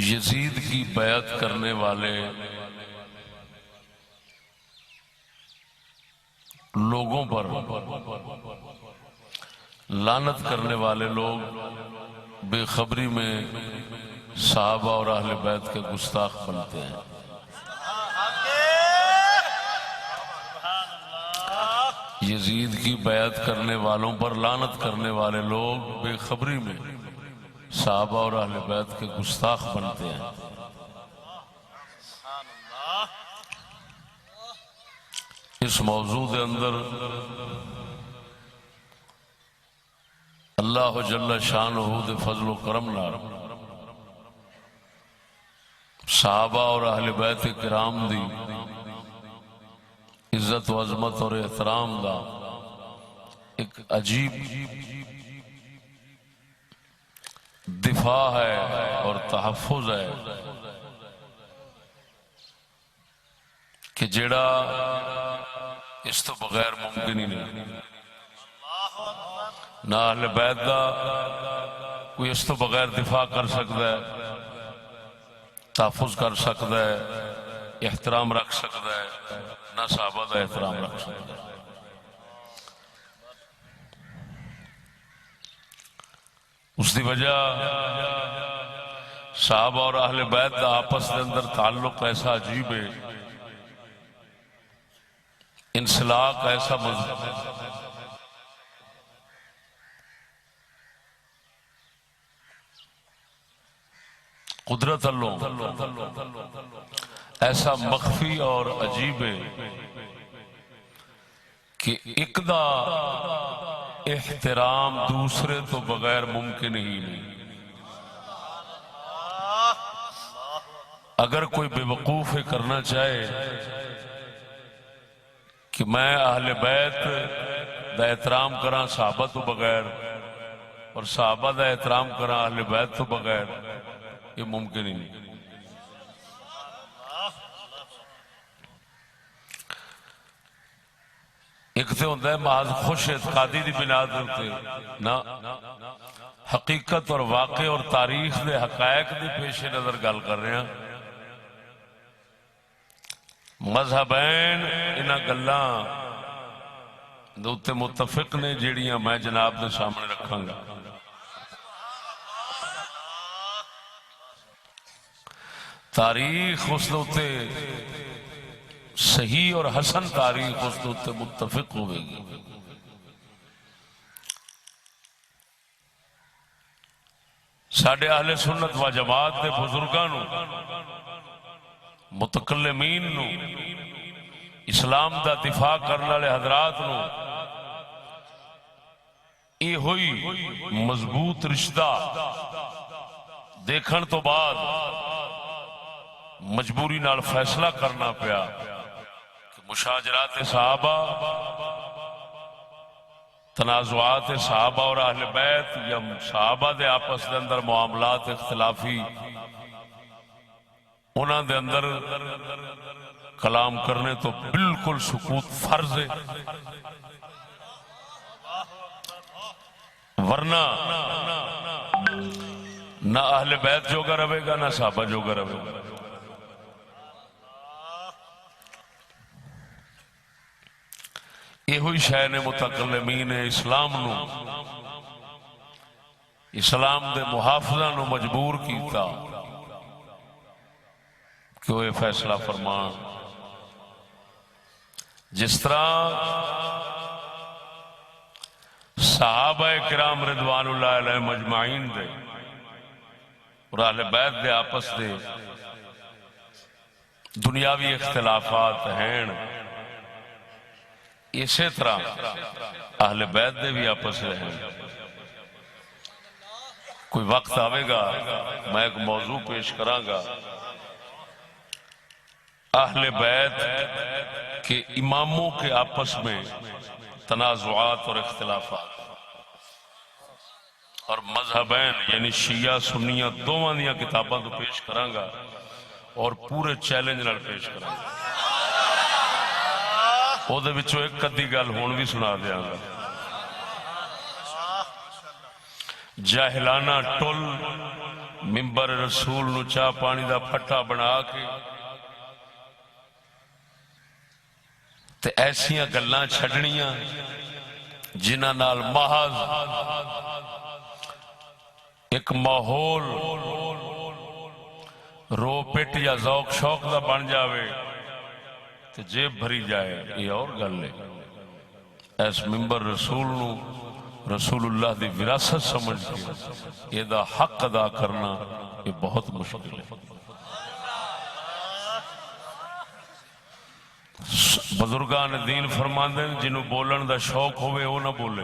یزید کی بیعت کرنے والے لوگوں پر لعنت کرنے والے لوگ بے خبری میں صحابہ اور اہل بیت کے گستاخ بنتے ہیں۔ یزید کی بیعت کرنے والوں پر لعنت کرنے والے لوگ بے خبری میں صحابہ اور اہل بیت کے گستاخ بنتے ہیں۔ اس موضوع کے اندر اللہ جل شانہ دے فضل و کرم نال صحابہ اور اہل بیت کرام دی عزت و عظمت اور احترام دا ایک عجیب دفاع ہے اور تحفظ ہے کہ جڑا اس تو بغیر ممکن ہی نہیں۔ نہ اہل بیت دا کوئی اس تو بغیر دفاع کر سکتا ہے، تحفظ کر سکتا ہے، احترام رکھ سکتا ہے، نہ صحابہ دا احترام رکھ سکتا ہے۔ اس دی وجہ صحابہ اور اہل بیت دا آپس دے اندر تعلق ایسا عجیب ہے، انسلاق ایسا مضبوط ہے، قدرت اللہ ایسا مخفی اور عجیب ہے کہ ایک دا احترام دوسرے تو بغیر ممکن ہی نہیں۔ اگر کوئی بے وقوف کرنا چاہے کہ میں اہل بیت دا احترام کراں صحابہ تو بغیر اور صحابہ دا احترام کراں اہل بیت تو بغیر، یہ ممکن ہی نہیں۔ ایک تو ہوتا ہے محض خوش اعتقادی دی بنا دے نہ حقیقت اور واقع اور تاریخ دے حقائق دی پیش نظر گل کر رہے ہیں۔ مذہبین انہاں گلاں دے اتے متفق نے جیڑیاں میں جناب دے سامنے رکھاں گا۔ تاریخ اس دوتے صحیح اور حسن تاریخ اس دوتے متفق ہوئے گی۔ ساڑھے اہل سنت و جماعت دے بزرگانوں متکلمین نو اسلام دا دفاع کرنے والے حضرات نو یہ ہوئی مضبوط رشتہ دیکھن تو بعد مجبوری نال فیصلہ کرنا پیا کہ مشاجرات صحابہ، تنازعات صحابہ اور اہل بیت یا صحابہ دے آپس دے اندر معاملات اختلافی انہاں دے اندر کلام کرنے تو بالکل سکوت فرض ہے، ورنہ نہ اہل بیت جوگا رہے گا نہ صحابہ جوگا رہے گا۔ یہ ہوئی شے نے متکلمین اسلام نو اسلام دے محافظاں نو مجبور کیتا کہ وہ فیصلہ فرمان جس طرح صحابہ کرام رضوان اللہ علیہ مجمعین دے اور اہل بیت دے آپس دے دنیاوی اختلافات ہیں، اسی طرح اہل بیت دے بھی آپس ہیں۔ کوئی وقت آئے گا میں ایک موضوع پیش کراں گا اہل بیت کے اماموں کے آپس میں تنازعات اور اختلافات، اور مذہبین یعنی شیعہ سنیہ دونوں دیاں کتاباں تو پیش کراں گا اور پورے چیلنج نال پیش کراں گا۔ وہ دے وچوں ایک کدی گل ہون بھی سنا دیاں گا۔ جاہلانہ ٹل ممبر رسول نو چاہ پانی دا پھٹا بنا کے تے ایسیاں گلاں چھڈنیاں جنہاں نال محض ایک ماحول رو پٹ یا ذوق شوق دا بن جاوے تے جیب بھری جائے، یہ اور گل ہے۔ ایس ممبر رسول نو رسول اللہ دی وراثت سمجھ کے یہ دا حق ادا کرنا یہ بہت مشکل ہے۔ بزرگان دین فرماندے ہیں جنہوں بولن دا شوق ہوئے وہ نہ بولے،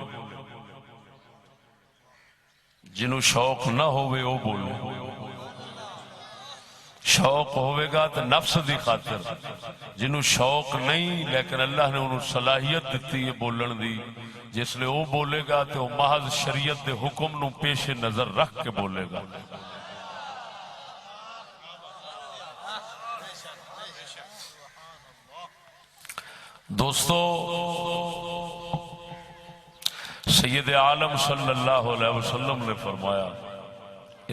جنہوں شوق نہ ہوئے وہ بولے۔ شوق ہوئے گا تو نفس دی خاطر، جنہوں شوق نہیں لیکن اللہ نے انہوں صلاحیت دیتی ہے بولن دی، جس لئے وہ بولے گا تو محض شریعت دے حکم نو پیش نظر رکھ کے بولے گا۔ دوستو، سید عالم صلی اللہ علیہ وسلم نے فرمایا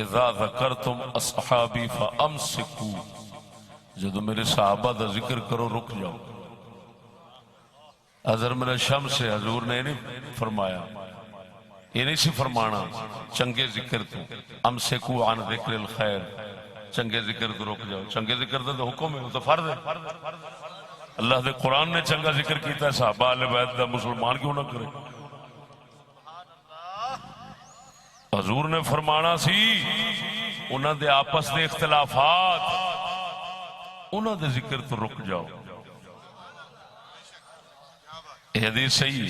اذا ذکرتم اصحابی فامسکو، جب میرے صحابہ دا ذکر کرو رک جاؤ۔ حضر من الشمس سے حضور نے نہیں فرمایا، یہ نہیں سی فرمانا چنگے ذکر تو امسکو عن ذکر الخیر، چنگے ذکر تو رک جاؤ۔ چنگے ذکر تو حکم ہے، تو فرض ہے۔ اللہ دے قرآن نے چنگا ذکر کیتا ہے، صحابہ اہل بیت دا مسلمان کیوں نہ کرے؟ حضور نے فرمانا سی انہاں دے آپس دے اختلافات، انہاں دے ذکر تو رک جاؤ۔ یہ حدیث صحیح ہے۔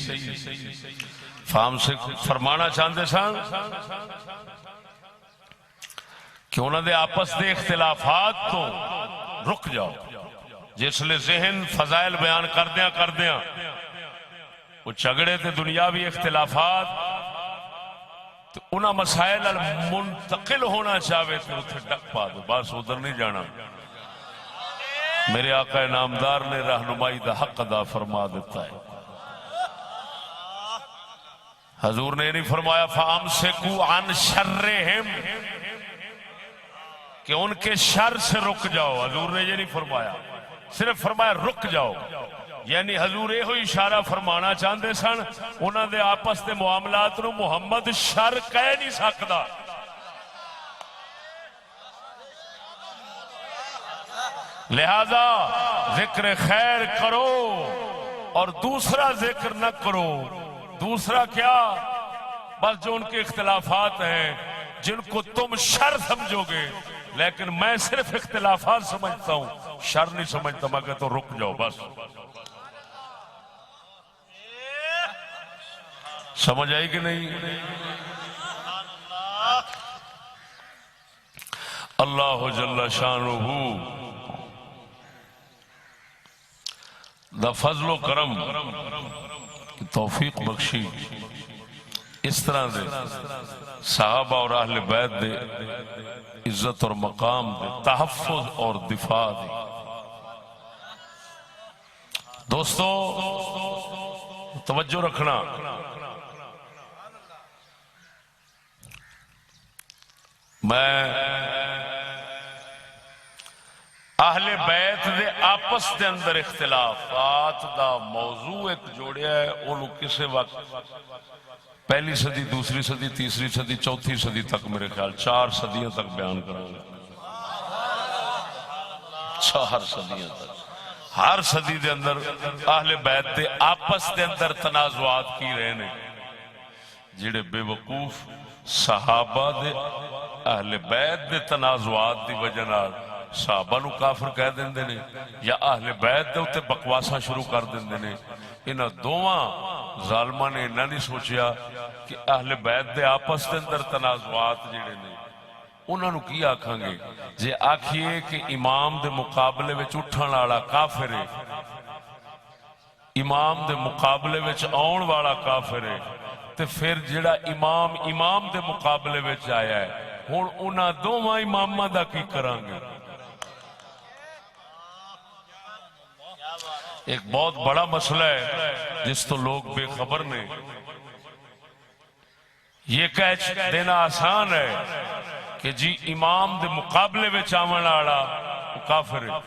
فہم سے فرمانا چاہتے سن کہ انہاں دے آپس دے اختلافات تو رک جاؤ۔ جس لئے ذہن فضائل بیان کردیاں وہ جھگڑے تے دنیاوی اختلافات تو انہاں مسائل منتقل ہونا چاہے تو اتھے ڈک پا دو، بس ادھر نہیں جانا۔ میرے آقا نامدار نے رہنمائی دا حق ادا فرما دیتا ہے۔ حضور نے نہیں فرمایا فَأَمْسِكُوا عَنْ شَرِّهِمْ کہ ان کے شر سے رک جاؤ، حضور نے یہ نہیں فرمایا، صرف فرمایا رک جاؤ۔ یعنی حضور یہ اشارہ فرمانا چاہتے سن انہاں دے آپس دے معاملات نو محمد شر کہہ نہیں سکتا۔ لہذا ذکر خیر کرو اور دوسرا ذکر نہ کرو۔ دوسرا کیا؟ بس جو ان کے اختلافات ہیں جن کو تم شر سمجھو گے، لیکن میں صرف اختلافات سمجھتا ہوں، شر نہیں سمجھتا۔ میں کہتا ہوں رک جاؤ بس۔ سمجھ آئی کہ نہیں؟ اللہ جل شانہ دا فضل و کرم توفیق بخشی اس طرح دے صحابہ اور اہل بیت دے عزت اور مقام دے تحفظ اور دفاع دے۔ دوستو توجہ رکھنا، میں اہل بیت دے آپس دے اندر اختلافات دا موضوع ایک جوڑیا ہے، انہوں کسے وقت پہلی صدی، دوسری صدی، تیسری صدی، چوتھی صدی تک، میرے خیال 4 صدیوں تک بیان کروں گا۔ 4 صدیوں تک، ہر صدی دے اندر اہل بیت دے آپس دے اندر تنازعات کی رہے نے، جڑے بے وقوف صحابہ دے اہل بیت دے تنازعات دی وجہ نال صحابہ نو کافر کہہ دیندے نے، یا اہل بیت دے اتے بکواساں شروع کر دیندے نے۔ انہاں دوواں ظالماں نے انہاں نہیں سوچیا کہ اہل بیت دے آپس دے اندر تنازعات جڑے نے انہاں نو کی آکھاں گے؟ جے آکھیے کہ امام دے مقابلے وچ اٹھن والا کافر ہے، امام دے مقابلے وچ آن والا کافر ہے، تے پھر جڑا امام دے مقابلے وچ آیا ہے، ہن انہاں دوواں اماماں دا کی کران گے؟ ایک بہت بڑا مسئلہ ہے جس تو لوگ بے خبر نے۔ یہ کہہ دینا آسان ہے کہ جی امام دے مقابلے وچ آون والا وہ کافر ہے،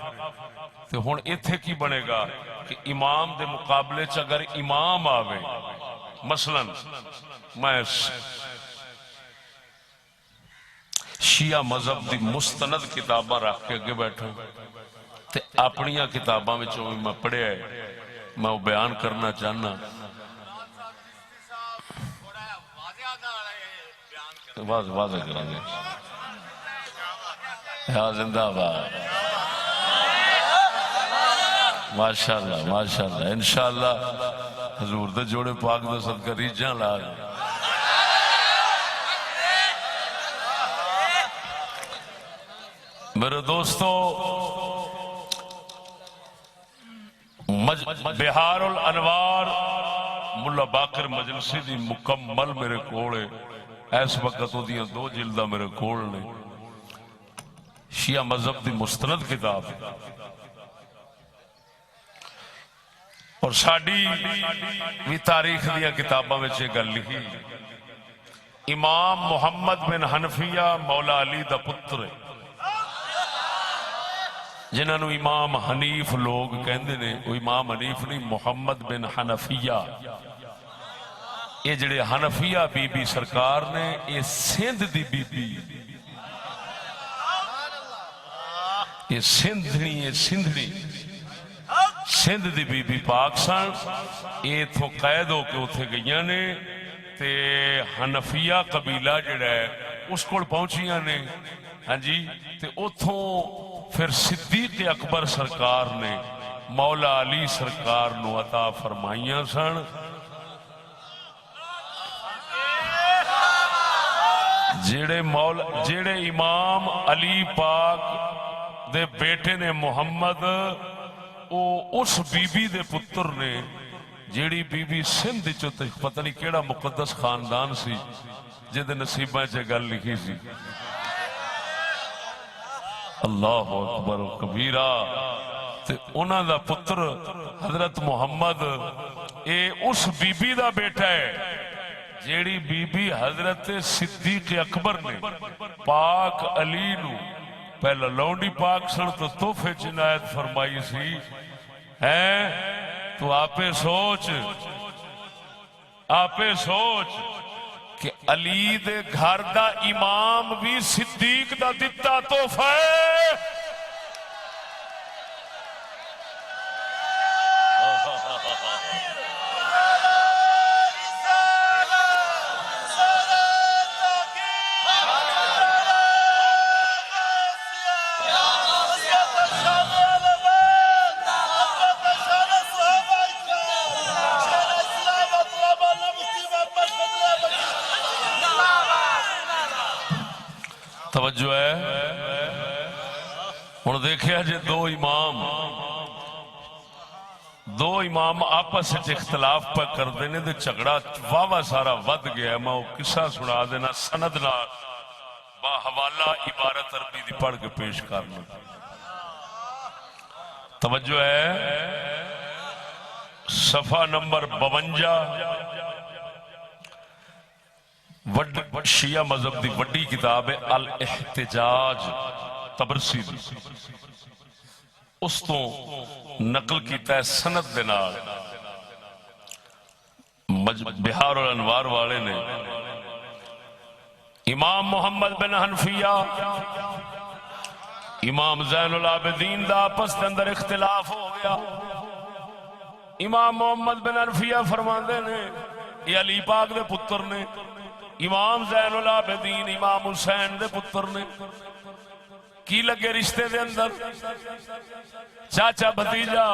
تو ہن ایتھے کی بنے گا کہ امام دے مقابلے چ اگر امام آوے، مثلا میں شیعہ مذہب دی مستند کتاباں رکھ کے اگے بیٹھا تے اپنیاں کتاباں وچوں بھی میں پڑھیا ہے، میں وہ بیان کرنا چاہنا، واضح کریں گے یا زندہ باد، ماشاءاللہ ماشاءاللہ، انشاءاللہ حضور دے جوڑے پاک دے صدقہ ریجاں لا گئے۔ میرے دوستو، بہار الانوار ملا باقر مجلسی دی مکمل میرے کولے اس وقت وہ دیاں 2 جلدہ میرے کول نے، شیعہ مذہب دی مستند کتاب، اور ساڑی بھی تاریخ دیا کتابہ میں چھے گل لکھی، امام محمد بن حنفیہ مولا علی دا پتر، جنہاں نو امام حنیف لوگ کہندے نے، وہ امام حنیف نہیں، محمد بن حنفیہ، یہ جڑے حنفیہ بی بی سرکار نے، یہ سندھ دی بی بی، یہ سندھنی، یہ سندھنی سندھ دی بی بی پاک سن، یہ تو قید ہو کے اتھے گئیاں نے، تے حنفیہ قبیلہ جڑا ہے اس کو پہنچیاں نے، ہاں جی، تے اتھوں پھر صدیق اکبر سرکار نے مولا علی سرکار نو عطا فرمائیاں سن، جڑے امام علی پاک دے بیٹے نے محمد، او اس بی بی دے پتر نے، جیڑی بی بی سندھ چوتے پتہ نہیں کیڑا مقدس خاندان سی جدے نصیبہ چے گل لکھی سی، اللہ اکبر و کبیرہ، تے انہاں دا پتر حضرت محمد اے اس بی بی دا بیٹا ہے جیڑی بی بی حضرت صدیق اکبر نے پاک علی نو پہلا لونڈی پاک سن تو تحفے عنایت فرمائی سی، تو آپے سوچ کہ علی دے گھر دا امام بھی صدیق دا دتا تحفہ ہے، توجہ ہے؟ ہن دیکھیا جے دو امام آپس وچ اختلاف پہ کردے نے تے جھگڑا واوا سارا ود گیا ہے، میں وہ قصہ سنا دینا سند نال با حوالہ عبارت عربی دی پڑھ کے پیش کرنا، توجہ ہے؟ صفحہ نمبر 52، شیعہ مذہب دی وڈی کتاب ہے الاحتجاج طبرسی دی، اس تو نقل کیتا ہے سند دے نال، بہار الانوار والے نے، امام محمد بن حنفیہ امام زین العابدین دا آپس دے اندر اختلاف ہو گیا، امام محمد بن حنفیہ فرماندے نے یہ علی پاک دے پتر نے، امام زین العابدین امام حسین دے پتر نے، کی لگے رشتے دے اندر چاچا بھتیجا،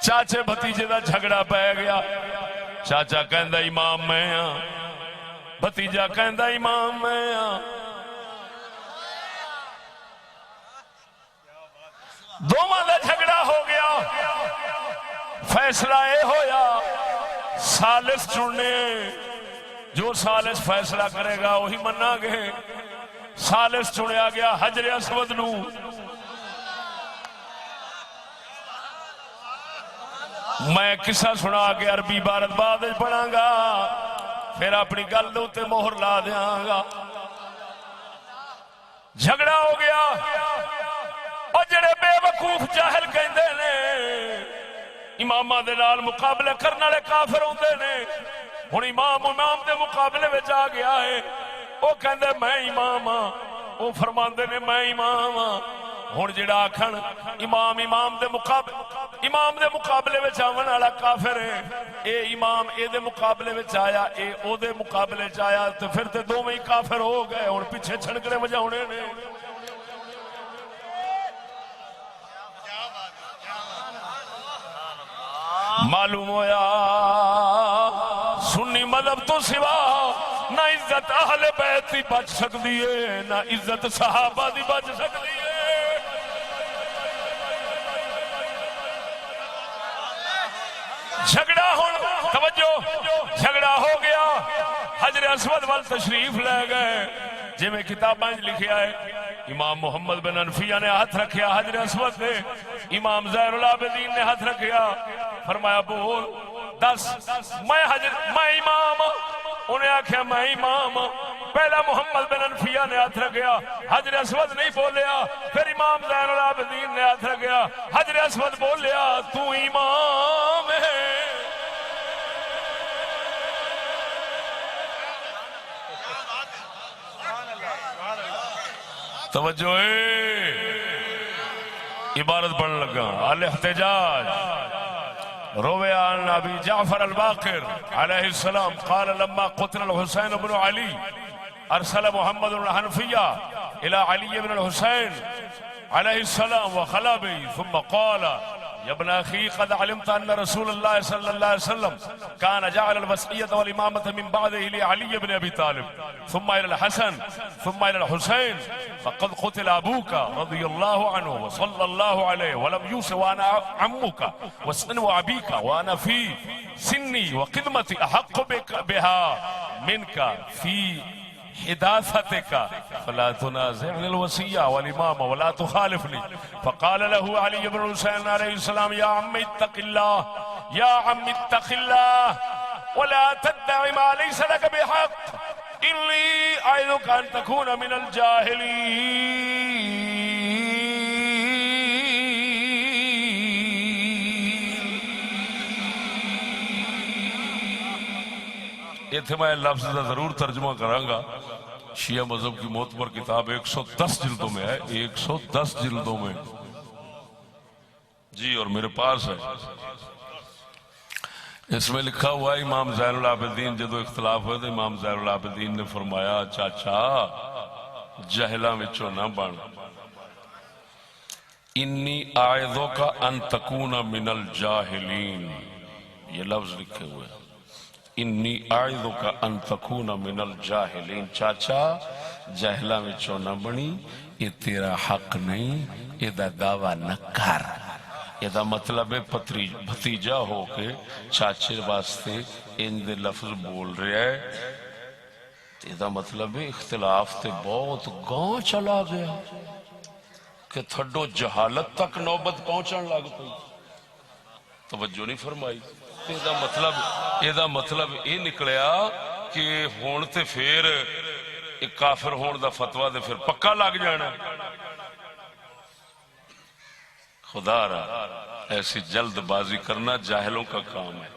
چاچے بھتیجے دا جھگڑا پہ گیا، چاچا کہندا امام میں ہاں، بھتیجا کہندا امام میں ہاں، دوواں دا جھگڑا ہو گیا، فیصلہ اے ہویا ثالث چننے، جو ثالث فیصلہ کرے گا وہی منا گے، ثالث چنیا گیا حجر اسود نو، میں قصہ سنا کے عربی عبارت بعد پڑھاں گا، پھر اپنی گل تے مہر لا دیاں گا۔ جھگڑا ہو گیا، اور جڑے بے وقوف جاہل کہندے نے اماماں دے نال مقابلے کرنے والے کافر ہوندے نے، ہن امام دے مقابلے وچ آ گیا ہے، وہ کہندے میں امام ہاں، وہ فرماندے نے میں امام ہاں۔ ہن جڑا آکھن امام دے مقابلے وچ آون والا کافر ہے، اے امام اے دے مقابلے وچ آیا، اے او دے مقابلے وچ آیا، تے پھر تے دوویں ہی کافر ہو گئے۔ ہن پیچھے چھڑکنے وجاونے نے۔ معلوم ہویا سنی مذہب تو سوا نہ عزت اہل بیت دی بچ سکتی ہے، نہ عزت صحابہ دی بچ سکتی ہے۔ جھگڑا توجہ جھگڑا ہو گیا، حجر اسود وال تشریف لے گئے، جی میں کتاباں لکھیا ہے امام محمد بن حنفیہ نے ہاتھ رکھیا حجر اسود نے، امام زین العابدین نے ہاتھ رکھیا، فرمایا بول دس میں امام، انہیں آکھیا میں امام۔ پہلا محمد بن حنفیہ نے ہاتھ رکھیا، حجر اسود نہیں بولیا، پھر امام زین العابدین نے ہاتھ رکھیا، حجر اسود بولیا تو امام ہے۔ توجہ عبارت پڑھنے لگا، الاحتجاج روي عن ابي جعفر الباقر عليه السلام قال لما قتل الحسين بن علي ارسل محمد بن الحنفية الى علي بن الحسين عليه السلام وخلا به ثم قال يا ابن اخي قد علمت ان رسول الله صلى الله عليه وسلم كان جعل الوصية والامامة من بعده لعلي بن ابي طالب ثم الى الحسن ثم الى الحسين فقد قتل ابوك رضي الله عنه وصلى الله عليه ولم يوص وانا عمك وسن ابيك وانا في سني وقدمتي احق بها منك في حداثتك فلا تنازعني الوصية والإمامة ولا تخالفني. فقال له علي بن الحسين عليه السلام يا عم اتق الله يا عم اتق الله ولا تدع ما ليس لك بحق إني أعظك أن تكون من الجاهلين. اتنے میں لفظ کا ضرور ترجمہ کراں گا. شیعہ مذہب کی معتبر کتاب 110 جلدوں میں ہے، 110 جلدوں میں جی، اور میرے پاس ہے. اس میں لکھا ہوا ہے امام زین العابدین جدو اختلاف ہوئے تو امام زین العابدین نے فرمایا چاچا جہلاں وچوں نہ بن، انی اعظک ان تکون من الجاہلین. یہ لفظ لکھے ہوئے انی اعظک ان تکون من الجاہلین. چاچا جہلاں وچوں نہ بنی، یہ تیرا حق نہیں، یہ دعویٰ نہ کر. یہ مطلب ہے بھتیجا ہو کے چاچے واسطے ان دے لفظ بول رہا ہے، یہ مطلب ہے اختلاف تے بہت گاں چلا گیا کہ تھڈو جہالت تک نوبت پہنچن لگ پئی. توجہ نہیں فرمائی. یہ مطلب یہ نکلیا کہ ہون تے پھر ایک کافر ہون دا فتوہ دے پھر پکا لگ جانا. خدا را ایسی جلد بازی کرنا جاہلوں کا کام ہے.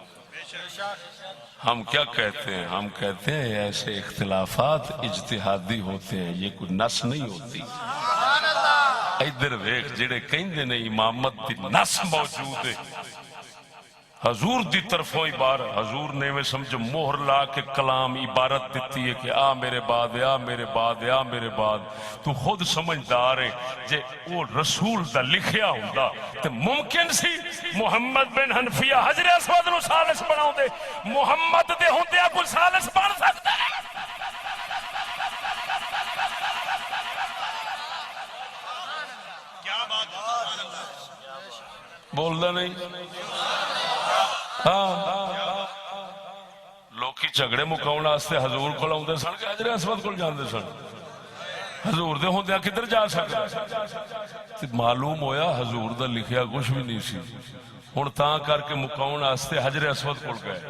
ہم کیا کہتے ہیں؟ ہم کہتے ہیں ایسے اختلافات اجتہادی ہوتے ہیں، یہ کوئی نس نہیں ہوتی. ادھر ویکھ جڑے کہندے نے امامت دی نس موجود ہے، حضور دی طرفوں عبارت، حضور نے میں سمجھو مہر لا کے کلام عبارت دیتی ہے کہ آ میرے بعد، آ میرے بعد، آ میرے بعد. تو خود سمجھدار ہے جے وہ رسول دا لکھیا ہوندا تے ممکن سی محمد بن حنفیہ حجر اسود نو ثالث بناؤ دے. محمد دے ہوندیا کوئی ثالث بن سکتا ہے؟ بولدا نہیں. لوکی جھگڑے مکاؤن واسطے حضور کول آوندے سن کہ حجر اسود کول جاندے سن؟ حضور دے ہوندیاں کدھر جا سکتے؟ معلوم ہویا حضور دا لکھیا کچھ بھی نہیں سی. ہن تاں کر کے مکاؤن واسطے حجر اسود کول گئے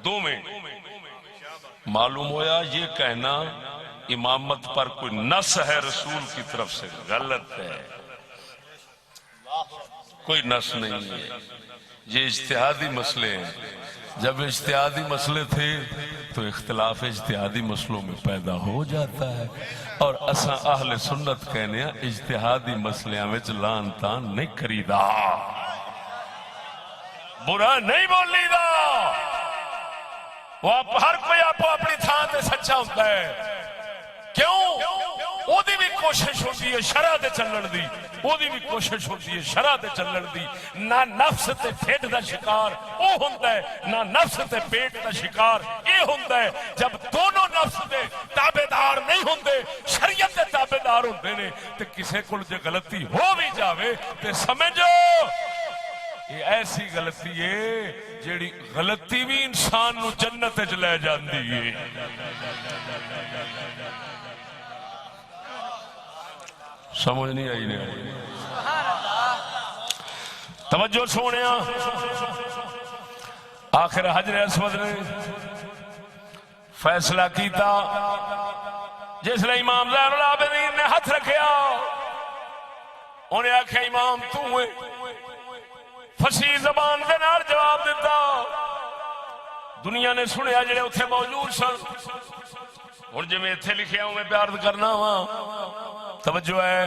دوویں. معلوم ہوا یہ کہنا امامت پر کوئی نص ہے رسول کی طرف سے غلط ہے، کوئی نص نہیں ہے، یہ اجتہادی مسئلے ہیں۔ جب اجتہادی مسئلے تھے تو اختلاف اجتہادی مسئلوں میں پیدا ہو جاتا ہے، اور اساں اہل سنت کہنے ہیں اجتہادی مسئلیاں وچ لان تان نہیں کریدا، برا نہیں بولی دا، وہ ہر کوئی آپ اپنی تھان تے سچا ہوتا ہے۔ کیوں؟ او دی بھی کوشش ہوتی ہے شرع دے چلن دی، او دی بھی کوشش ہوتی ہے شرع دے چلن دی۔ نہ نفس تے پیٹ دا شکار او ہوندا ہے، نہ نفس تے پیٹ دا شکار اے ہوندا ہے۔ جب دونوں نفس دے تابعدار نہیں ہوندے، شریعت دے تابعدار ہوندے نے، تے کسے کول جے غلطی ہو بھی جاوے تے سمجھو یہ ایسی غلطی ہے جیڑی غلطی بھی انسان نو جنت وچ لے جاندی ہے۔ سمجھ نہیں آئی نہیں؟ توجہ سونیا، آخر حجر اسود نے فیصلہ کیتا، جس لئے امام زین العابدین نے ہاتھ رکھیا، انہیں آکھیا امام تو ہے، فصیح زبان دے نال جواب دیتا۔ دنیا نے سنیا جڑے اتھے موجود سن، اور جو میں اتھے لکھیا ہوں میں بیان کرنا ہوں۔ توجہ ہے،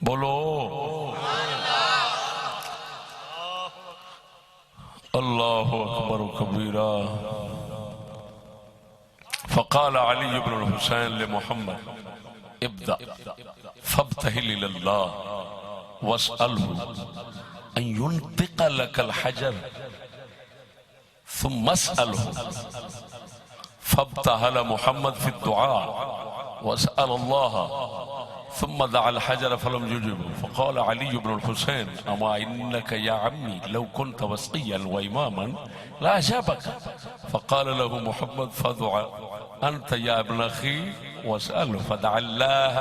بولو اللہ اکبر کبیرہ۔ فقال علی بن الحسین لمحمد ابدأ فابتهل الى الله واسأله ان ينطق لك الحجر ثم اسأله، فابتهل محمد في الدعاء واسأل الله ثم دعا الحجر فلم يجبه، فقال علي بن الحسين اما انك يا عمي لو كنت وصيا واماما لا اجابك، فقال له محمد فدعا انت يا ابن اخي واسأله، فدعا الله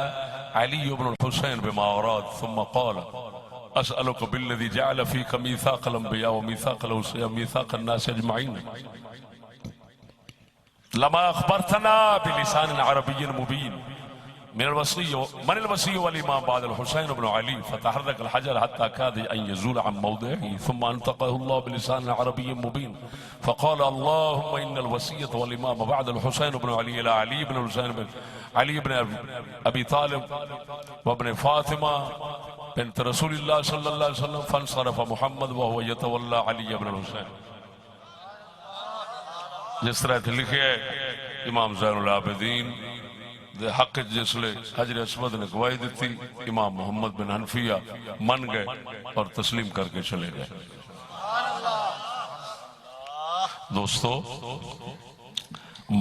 علي بن الحسين بما أراد، ثم قال أسألك بالذي جعل فيك ميثاق الأنبياء وميثاق الأوصياء وميثاق الناس أجمعين لما أخبرتنا بلسان عربي مبين من الوصي والإمام بعد الحسين بن علي، فتحرك الحجر حتى كاد أن يزول عن موضعه، ثم أنطقه الله بلسان عربي مبين فقال اللهم إن الوصية والإمام بعد الحسين بن علي إلى علي بن الحسين بن علي بن أبي طالب وابن فاطمة بنت رسول الله صلى الله عليه وسلم، فانصرف محمد وهو يتولى علي بن الحسين۔ جس طرح لکھے امام زین العابدین دے حق جس لے حجر اسود نے گواہی دیتی، امام محمد بن حنفیہ من گئے اور تسلیم کر کے چلے گئے۔ دوستو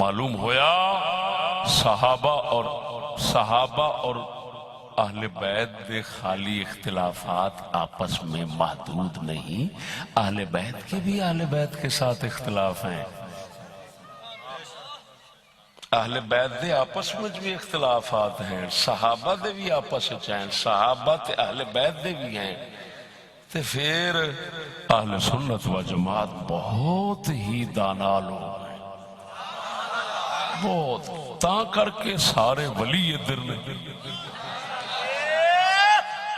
معلوم ہویا صحابہ اور اہل بیت دے خالی اختلافات آپس میں محدود نہیں، اہل بیت کے بھی اہل بیت کے ساتھ اختلاف ہیں، اہل بیت دے آپس میں بھی اختلافات ہیں، صحابہ دے بھی آپس ہیں، صحابہ تے اہل بیت دے بھی ہیں، تے پھر اہل سنت و جماعت بہت ہی دانا لوگ ہیں، بہت تاں کر کے سارے ولی ادھر نے۔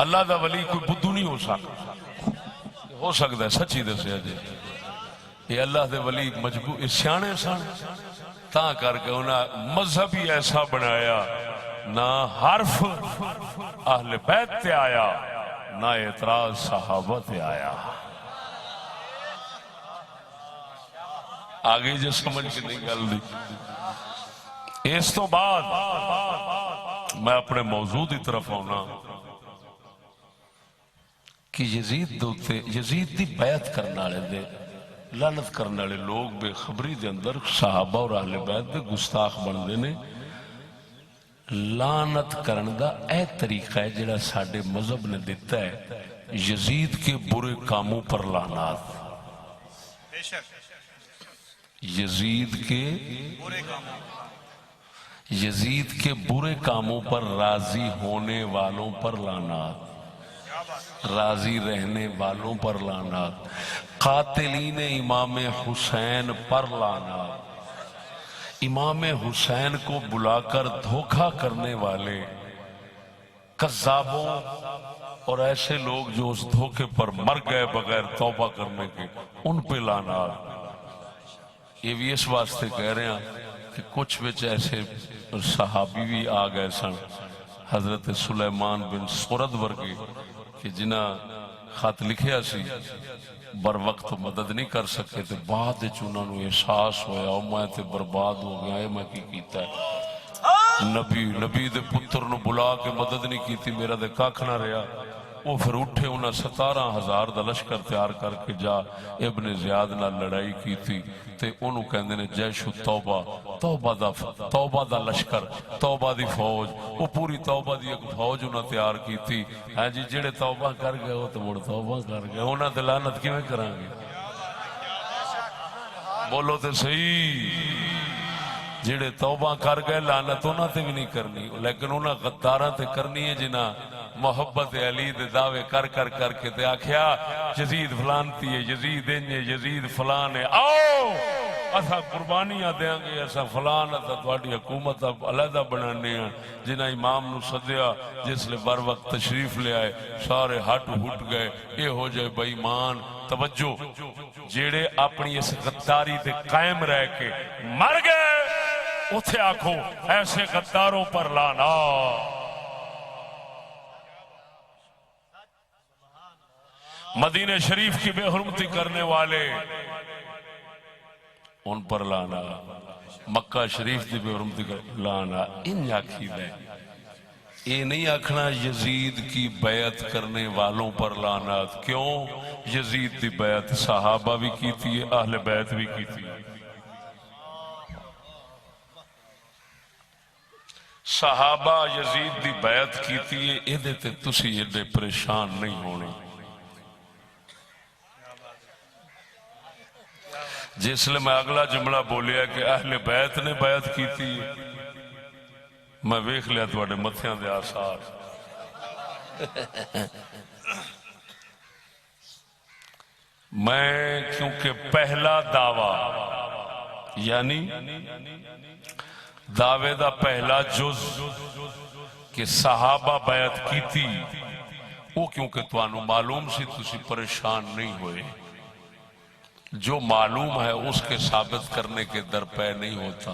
اللہ دا ولی کوئی بدو نہیں ہو سکتا ہے، سچی دسیا جی، یہ اللہ دے ولی مجبور سیانے سن، تاں کر کے انہیں مذہب ہی ایسا بنایا، نہ حرف اہل بیت تے آیا نہ اعتراض صحابہ تے آیا۔ آگے جو سمجھ کے نہیں گل دی۔ اس تو بعد میں اپنے موضوع دی طرف آنا کہ یزید دی بیعت کرنے والے دے لعنت کرنے والے لوگ بے خبری دے اندر صحابہ اور اہل بیت دے گستاخ بندے نے۔ لعنت کرن دا اے طریقہ ہے جڑا ساڈے مذہب نے دیتا ہے، یزید کے برے کاموں پر لعنات، یزید کے برے کاموں پر راضی ہونے والوں پر لعنات۔ راضی رہنے والوں پر لعنات، قاتلین امام حسین پر لعنات، امام حسین کو بلا کر دھوکہ کرنے والے کذابوں اور ایسے لوگ جو اس دھوکے پر مر گئے بغیر توبہ کرنے کے، ان پہ لعنات۔ یہ بھی اس واسطے کہہ رہے ہیں کہ کچھ وچ ایسے صحابی بھی آ گئے سن، حضرت سلیمان بن سورد ورگے، کہ جنہاں خط لکھیا سی بر وقت مدد نہیں کر سکے، تو بعد انہوں نے احساس ہویا او میں تے برباد ہو گیا، اے میں کی کیتا ہے، نبی دے پتر نو بلا کے مدد نہیں کیتی، میرا دے کاکھ نہ رہا۔ وہ پھر اٹھے، انہاں 17,000 دا لشکر تیار کر کے جا ابن زیاد نہ لڑائی کی تھی، تے انہوں کہندے نے جیش توبہ، توبہ دا لشکر، توبہ دی فوج، وہ پوری توبہ دی ایک فوج انہاں تیار کی تھی۔ ہاں جی، جڑے توبہ کر گئے وہ تو مڑ توبہ کر گئے، انہاں تے لعنت کیویں کران گے؟ بولو تے صحیح، جڑے توبہ کر گئے لعنت انہاں تے بھی نہیں کرنی، لیکن انہاں غداراں تے کرنی ہے جنہاں محبت علی دے دعوے کر کے تے آکھیا یزید فلانتی ہے، یزید انجے، یزید فلان ہے، آؤ اسا قربانیاں دیاں گے، اسا فلان، اسا تہاڈی حکومت علیحدہ بنانے ہیں۔ جنہاں امام نو سدیا، جس لے بر وقت تشریف لے آئے، سارے ہٹ گئے۔ اے ہو جائے بے ایمان، توجہ، جیڑے اپنی اس غداری تے قائم رہ کے مر گئے، اتھے آکھو ایسے غداروں پر لعنت۔ مدینہ شریف کی بے حرمتی کرنے والے، ان پر لعنت۔ مکہ شریف کی بے حرمتی کرنے لعنت۔ ان آکھی دے، یہ نہیں آکھنا یزید کی بیعت کرنے والوں پر لعنت۔ کیوں؟ یزید کی بیعت صحابہ بھی کی تھی، اہل بیت بھی کی تھی۔ صحابہ یزید دی بیعت کی تھی، ایدے تے تسی ایڈے پریشان نہیں ہونے۔ جس لئے میں اگلا جملہ بولیا کہ اہل بیت نے بیعت کی تھی، میں ویکھ لیا تواڈے متھیاں دے آثار۔ میں کیونکہ پہلا دعویٰ، یعنی دعوے دا پہلا جز کہ صحابہ بیعت کی تھی، وہ کیونکہ توانو معلوم سی تسی پریشان نہیں ہوئے۔ جو معلوم ہے اس کے ثابت کرنے کے در پہ نہیں ہوتا،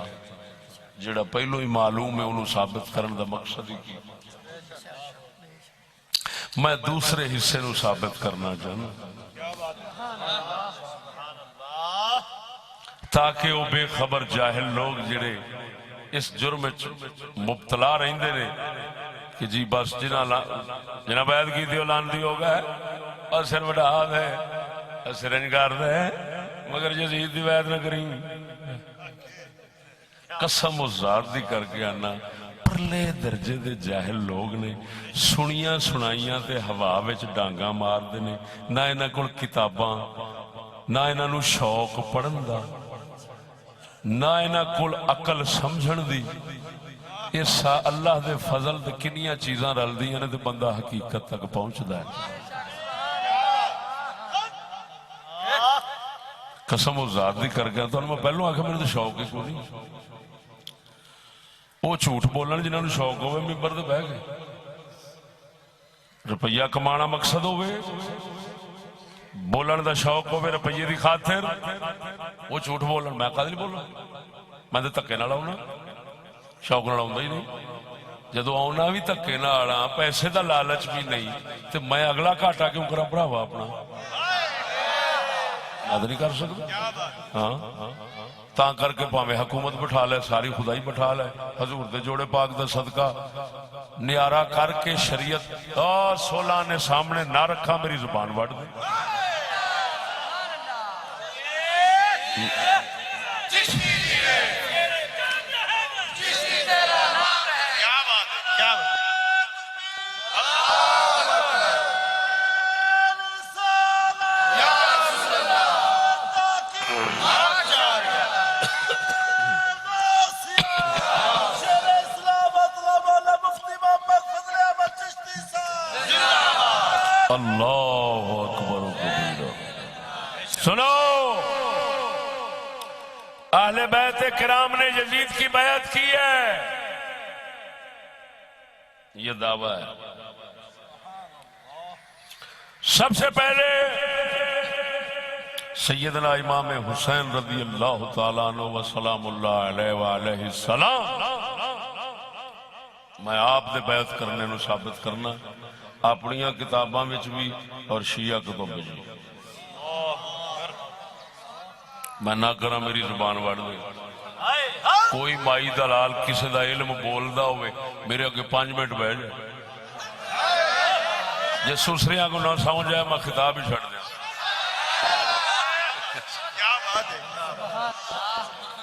جڑا پہلو ہی معلوم ہے انہوں ثابت کرنے دا مقصد ہی کی۔ میں دوسرے حصے نو ثابت کرنا چاہنا تاکہ وہ بے خبر جاہل لوگ جڑے اس جرم مبتلا رہندے نے کہ جی بس جنہ بیعت کی تھی لعنتی ہو گئے، اور سر وڈا دے، سرنج کر دے، مگر یزید دی بیعت نہ کریں۔ قسم و ذات دی کر کے آنا، پرلے درجے دے جاہل لوگ نے، سنیاں سنائیاں تے ہوا وچ ڈانگاں مار دے نے، نہ انہاں کول کتاباں، نہ انہاں نو شوق پڑھن دا، نہ انہاں کول عقل سمجھن دی۔ اس اللہ دے فضل دے کنیاں چیزاں رل دیاں نے تے بندہ حقیقت تک پہنچدا ہے۔ قسم و ذات دی کر گیا تو میں پہلوں آکھا میرے تو شوق ہی کوئی نہیں۔ وہ جھوٹ بولن جنہوں نے شوق ہوئے ممبر دے بہ گئے، روپیہ کمانا مقصد ہوئے، بولن دا شوق ہوئے روپیے دی خاطر، وہ جھوٹ بولن۔ میں قادر نہیں بولنا، میں تو تکے نہ لاؤنا، شوق نہ لاؤں ہی نہیں۔ جدو آنا بھی تکے نہ آنا، پیسے دا لالچ بھی نہیں، تو میں اگلا گھاٹا کیوں کرا بڑھاوا اپنا؟ یاد نہیں کر سکتا؟ ہاں تاں کر کے پاویں حکومت بٹھا لے، ساری خدائی بٹھا لے، حضور دے جوڑے پاک دا صدقہ نیارہ کر کے شریعت 16 نے سامنے نہ رکھا، میری زبان وڑ دے۔ اللہ اکبر و کبیرہ۔ سنو، اہل بیت کرام نے یزید کی بیعت کی ہے، یہ دعویٰ ہے۔ سب سے پہلے سیدنا امام حسین رضی اللہ تعالیٰ عنہ و سلام اللہ علیہ وآلہ السلام، میں آپ دے بیعت کرنے نو ثابت کرنا اپنیاں کتاباں وچ بھی اور شیعہ کتب وچ بھی، میں نہ کرا میری زبان وڑ دے۔ کوئی مائی دلال کسی دا علم بولدا ہوئے میرے اگے 5 منٹ بیٹھ جائے، جے سسریاں کو نہ سمجھ جائے میں خطاب ہی چھڑ دیا۔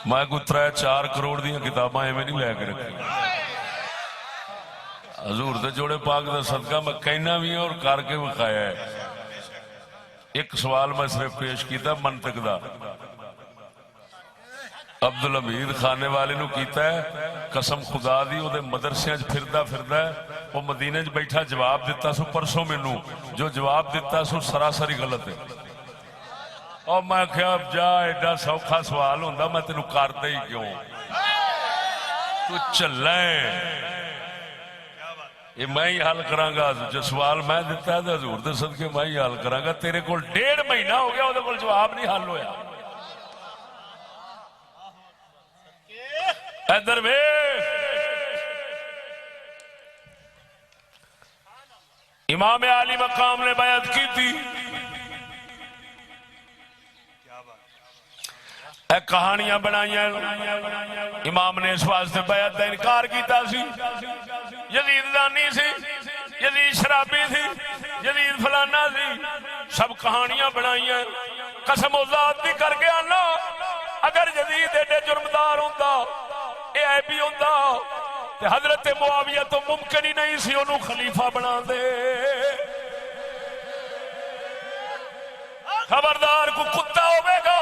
میں کو 3-4 کروڑ دیاں کتاباں ایویں نہیں لے کے رکھی، حضور دے جوڑے پاک دا صدقہ میں کہنا بھی اور کر کے بکھایا ہے۔ ایک سوال میں صرف پیش کیتا منطق دا، عبدالحمید خانے والے نو کیتا ہے، قسم خدا دی او دے مدرسے وچ پھردا ہے، وہ مدینے وچ بیٹھا جواب دیتا سو پرسوں مینوں، جو جواب دیتا سو سراسری غلط ہے، اور میں کہا جا ایڈا سوکھا سوال ہوندا میں تینوں کردا ہی کیوں، تو چلیں یہ میں ہی حل کراں گا، جو سوال میں دیتا ہے حضور دے صدقے میں ہی حل کراں گا۔ تیرے کول 1.5 مہینہ ہو گیا وہ کول جواب نہیں حل ہویا۔ ادھر ویکھ، امام عالی مقام نے بیعت کی تھی، اے کہانیاں بنائیاں، امام نے اس واسطے بیعت کا انکار کیتا سی، یزید زانی سی، یزید شرابی سی، یزید فلانا سی، سب کہانیاں بنائیاں۔ قسم و ذات دی کر کے آنا، اگر یزید ایڈے جرمدار ہوندا، اے عیبی ہوندا تے حضرت معاویہ تو ممکن ہی نہیں سی انہوں خلیفہ بنا دے۔ خبردار کو کتا ہوئے گا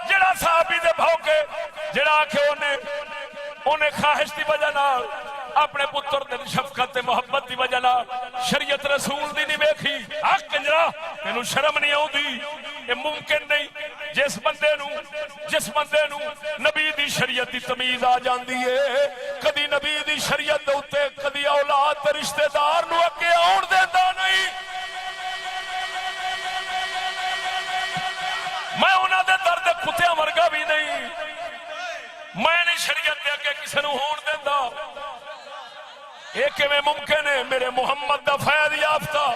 جڑا صحابی دے بھوکے، جڑا آکھے انہیں خواہش دی وجہ نال اپنے پتر دے شفقت محبت دی وجہ نال شریعت رسول دی نہیں ویکھی، حق کنجرا تینوں شرم نہیں آؤندی؟ یہ ممکن نہیں۔ جس بندے نو نبی دی شریعت دی تمیز آ جاندی ہے، کدی نبی دی شریعت دے اوتے کدی اولاد تے رشتہ دار نو اگے آن دیندا نہیں۔ میں انہاں دے درد کتیاں ورگا بھی نہیں، میں نہیں شریعت دے اگے کسے نو ہون دیندا۔ یہ کیویں ممکن ہے؟ میرے محمد دا فیض یافتہ،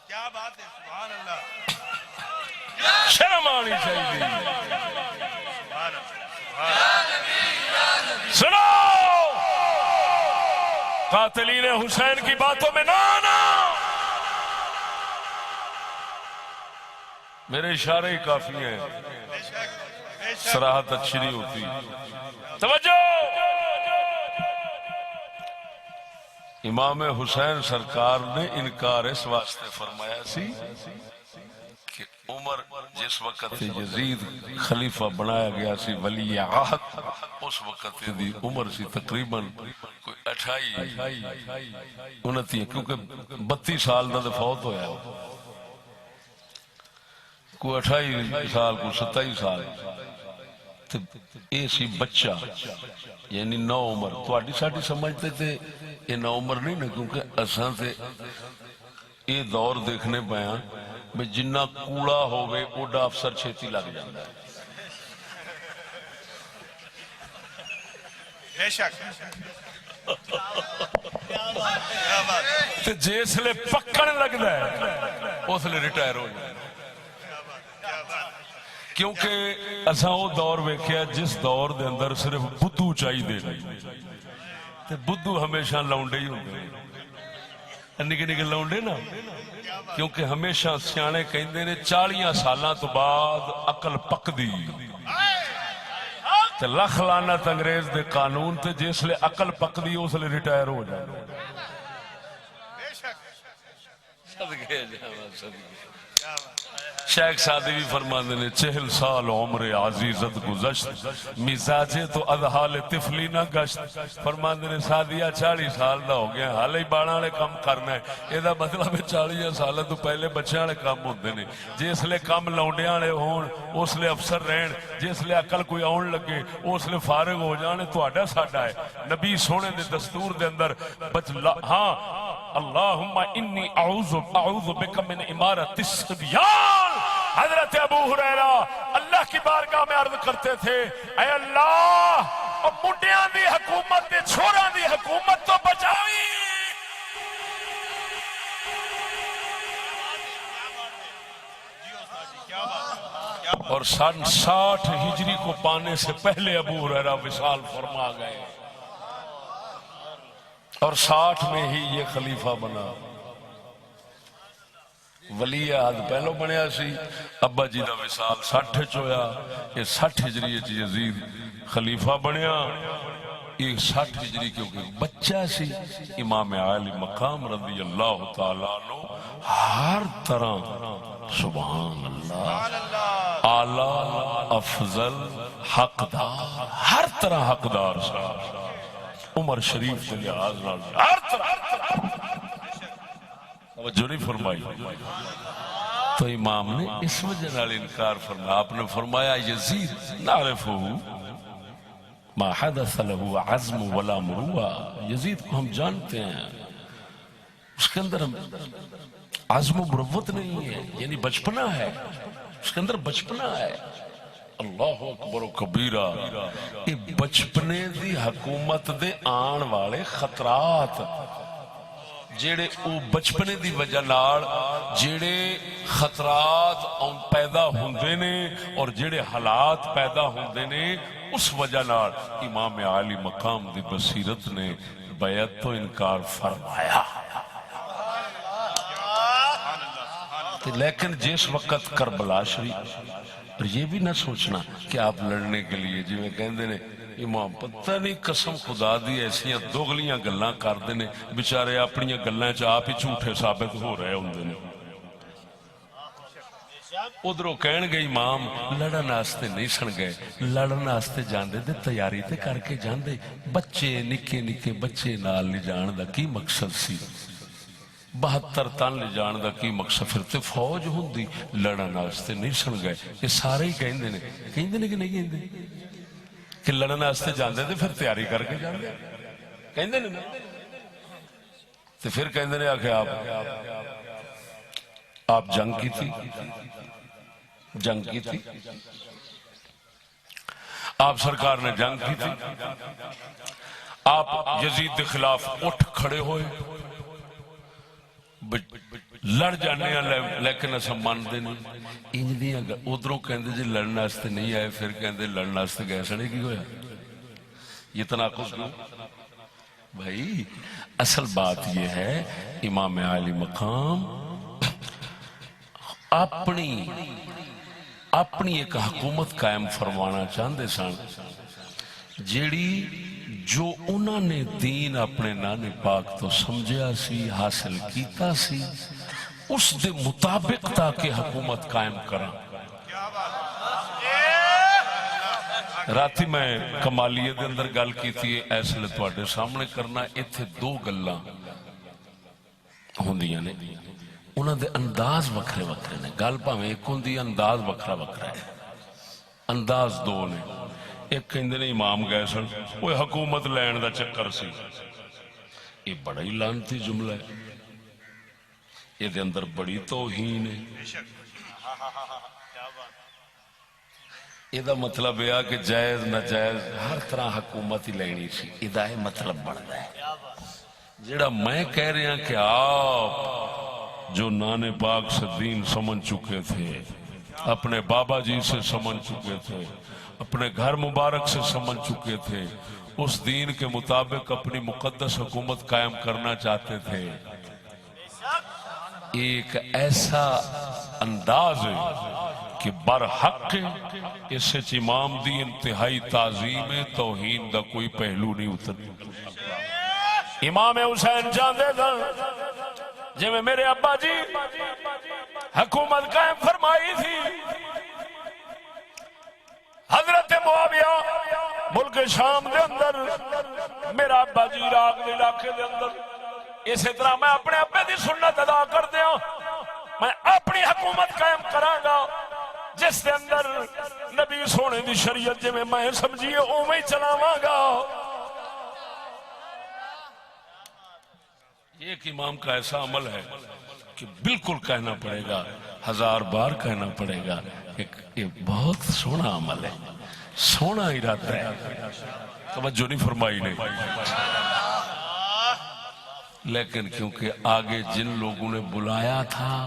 کیا بات ہے، سبحان اللہ، شرم آنی چاہیے۔ سنو، قاتلین حسین کی باتوں میں نہ آنا، میرے اشارے ہی کافی ہیں، صراحت اچھی نہیں ہوتی۔ توجہ، امام حسین سرکار نے انکار اس واسطے فرمایا سی کہ عمر جس وقت یزید خلیفہ بنایا گیا سی ولی عہد، اس وقت دی عمر سی تقریباً کوئی 28-29، کیونکہ 32 سال دا فوت ہویا، کوئی 28 سال کوئی 27 سال، اے سی بچہ یعنی نو عمر۔ تواڈی ساڈی سمجھتے تھے یہ نو عمر نہیں نا، کیونکہ اساں تے یہ دور دیکھنے پایا بھی جنہ کوڑا ہوئے اوڈا افسر چھیتی لگ جاندہ ہے۔ بے شک، تے جس لے پکڑ لگ دا ہے اس لے ریٹائر ہو جائے، کیونکہ اساں وہ دور ویکھیا جس دور دے اندر صرف بدھو چاہی دے تے بدھو ہمیشہ لونڈے ہی ہوندے، نکے نکے لونڈے نا، کیونکہ ہمیشہ سیانے کہندے نے 40 سالاں تو بعد عقل پک دی، تے لکھ لعنت انگریز دے قانون تے جس لے عقل پک دی اس لے ریٹائر ہو جائے۔ بے شک، صدقے جاواں، صدقے شیخ سعدی بھی فرماندے نے 40 سال عمر عزیزت گزشت مزاجے تو اذحال طفلی نہ گشت. فرماندے نے سعدیہ 40 سال دا ہو گیا حالے ہی باڑاں والے کام کرنا ہے. اے دا مطلب ہے 40 سال تو پہلے بچیاں والے کام ہوندے نے. جس لے کام لونڈیاں والے ہون اس لے افسر رہن, جس لے عقل کوئی آن لگے اس لے فارغ ہو جانے. تہاڈا ساڈا ہے نبی سونے دے دستور دے اندر ہاں اللہم انی اعوذ بک من امارت الصبیان. حضرت ابو ہریرہ اللہ کی بارگاہ میں عرض کرتے تھے اے اللہ منڈیاں دی حکومت تے چھوڑاں دی حکومت تو بچاوی. اور سن 60 ہجری کو پانے سے پہلے ابو ہریرہ وصال فرما گئے اور 60 میں ہی یہ خلیفہ بنا. ولی عہد پہلو بنیا سی, ابا جی دا وصال 60 چ ہویا, یہ 60 ہجری چ یزید خلیفہ بنیا. یہ 60 ہجری کیونکہ بچہ سی. امام عالی مقام رضی اللہ تعالیٰ عنہ ہر طرح سبحان اللہ اعلی افضل حقدار, ہر طرح حقدار صاحب عمر شریف کے لحاظ ہر طرح توجہ نہیں فرمائی. تو امام نے اس وجہ نال انکار فرمایا. آپ نے فرمایا یزید نعرفہ ما حدث له عزم ولا مروءہ. یزید کو ہم جانتے ہیں, اس کے اندر عزم و مروت نہیں ہے, یعنی بچپنا ہے, اس کے اندر بچپنا ہے. اللہ اکبر و کبیرہ. یہ بچپنے دی حکومت دے آن والے خطرات جیڑے او بچپنے دی وجہ نال جیڑے خطرات پیدا ہوندے نے اور جیڑے حالات پیدا ہوندے نے اس وجہ نال امام عالی مقام دی بصیرت نے بیعت تو انکار فرمایا. لیکن جس وقت کربلا شریف, اور یہ بھی نہ سوچنا کہ آپ لڑنے کے لیے جی میں کہندے نے امام پتہ نہیں قسم خدا دی ایسیاں دوغلیاں گلاں کردے نے بیچارے اپنی گلاں چ آپ ہی جھوٹے ثابت ہو رہے ہوندے نے. ادھروں کہن گے امام لڑن واسطے نہیں سن گئے, لڑن واسطے جاندے تے تیاری تے کر کے جاندے. بچے نکے نکے بچے نال لے جان دا کی مقصد سی؟ 72 تن لے جان دا کی مقصد؟ پھر تے فوج ہوندی, لڑن واسطے نہیں سن گئے. یہ سارے ہی کہندے نے کہ نہیں کہندے کہ لڑن واسطے جاندے تے پھر تیاری کر کے جاندے کہندے نے. تے پھر کہندے نے کہ آپ جنگ کی تھی, جنگ کی تھی, آپ سرکار نے جنگ کی تھی, آپ یزید کے خلاف اٹھ کھڑے ہوئے, لڑ جانے لیکن اسا مانتے نہیں. ادھروں کہندے جی لڑن واسطے نہیں آئے, پھر کہندے لڑن واسطے گئے سڑے کی ہویا. یہ تناقض کیوں بھائی؟ اصل بات یہ ہے امام عالی مقام اپنی ایک حکومت قائم فرمانا چاہتے سن جیڑی جو انہوں نے دین اپنے نانے پاک تو سمجھا سی, حاصل کیتا سی, اس دے مطابق تاکہ حکومت قائم کرا. راتی میں کمالیے دے اندر گل کی تھی, ایسے لئے تواڈے سامنے کرنا. ایتھے 2 گلاں ہوندیاں نے, انہاں دے انداز وکھرے وکھرے نے. گل پاویں ایک ہوندی, انداز وکھرا وکھرا ہے. انداز 2 نے. ایک کہندے نے امام گئے سن, وہ حکومت لین دا چکر سی. یہ بڑا ہی لعنتی جملہ ہے, یہ دے اندر بڑی توہین ہے. یہ دا مطلب یہ کہ جائز ناجائز ہر طرح حکومت ہی لینی سی. یہ مطلب بڑھتا ہے. جڑا میں کہہ رہا کہ آپ جو نانے پاک سے دین سمجھ چکے تھے, اپنے بابا جی سے سمجھ چکے تھے, اپنے گھر مبارک سے سمجھ چکے تھے, اس دین کے مطابق اپنی مقدس حکومت قائم کرنا چاہتے تھے. ایک ایسا انداز ہے کہ برحق اس امام دی انتہائی تعظیم توہین دا کوئی پہلو نہیں اتر. امام حسین جاندے دن جی میں میرے ابا جی حکومت قائم فرمائی تھی، حضرت معاویہ ملک شام دے اندر، میرا ابا جی عراق دے علاقے دے اندر، اسی طرح میں اپنے ابے دی سنت ادا کر دیا، میں اپنی حکومت قائم کراں گا جس دے اندر نبی سونے دی شریعت جی میں سمجھیے اوویں ہی چلاواں گا۔ ایک امام کا ایسا عمل ہے کہ بالکل کہنا پڑے گا، 1000 بار کہنا پڑے گا، یہ بہت سونا عمل ہے، سونا ارادہ ہے، توجہ نہیں فرمائی نے، لیکن کیونکہ آگے جن لوگوں نے بلایا تھا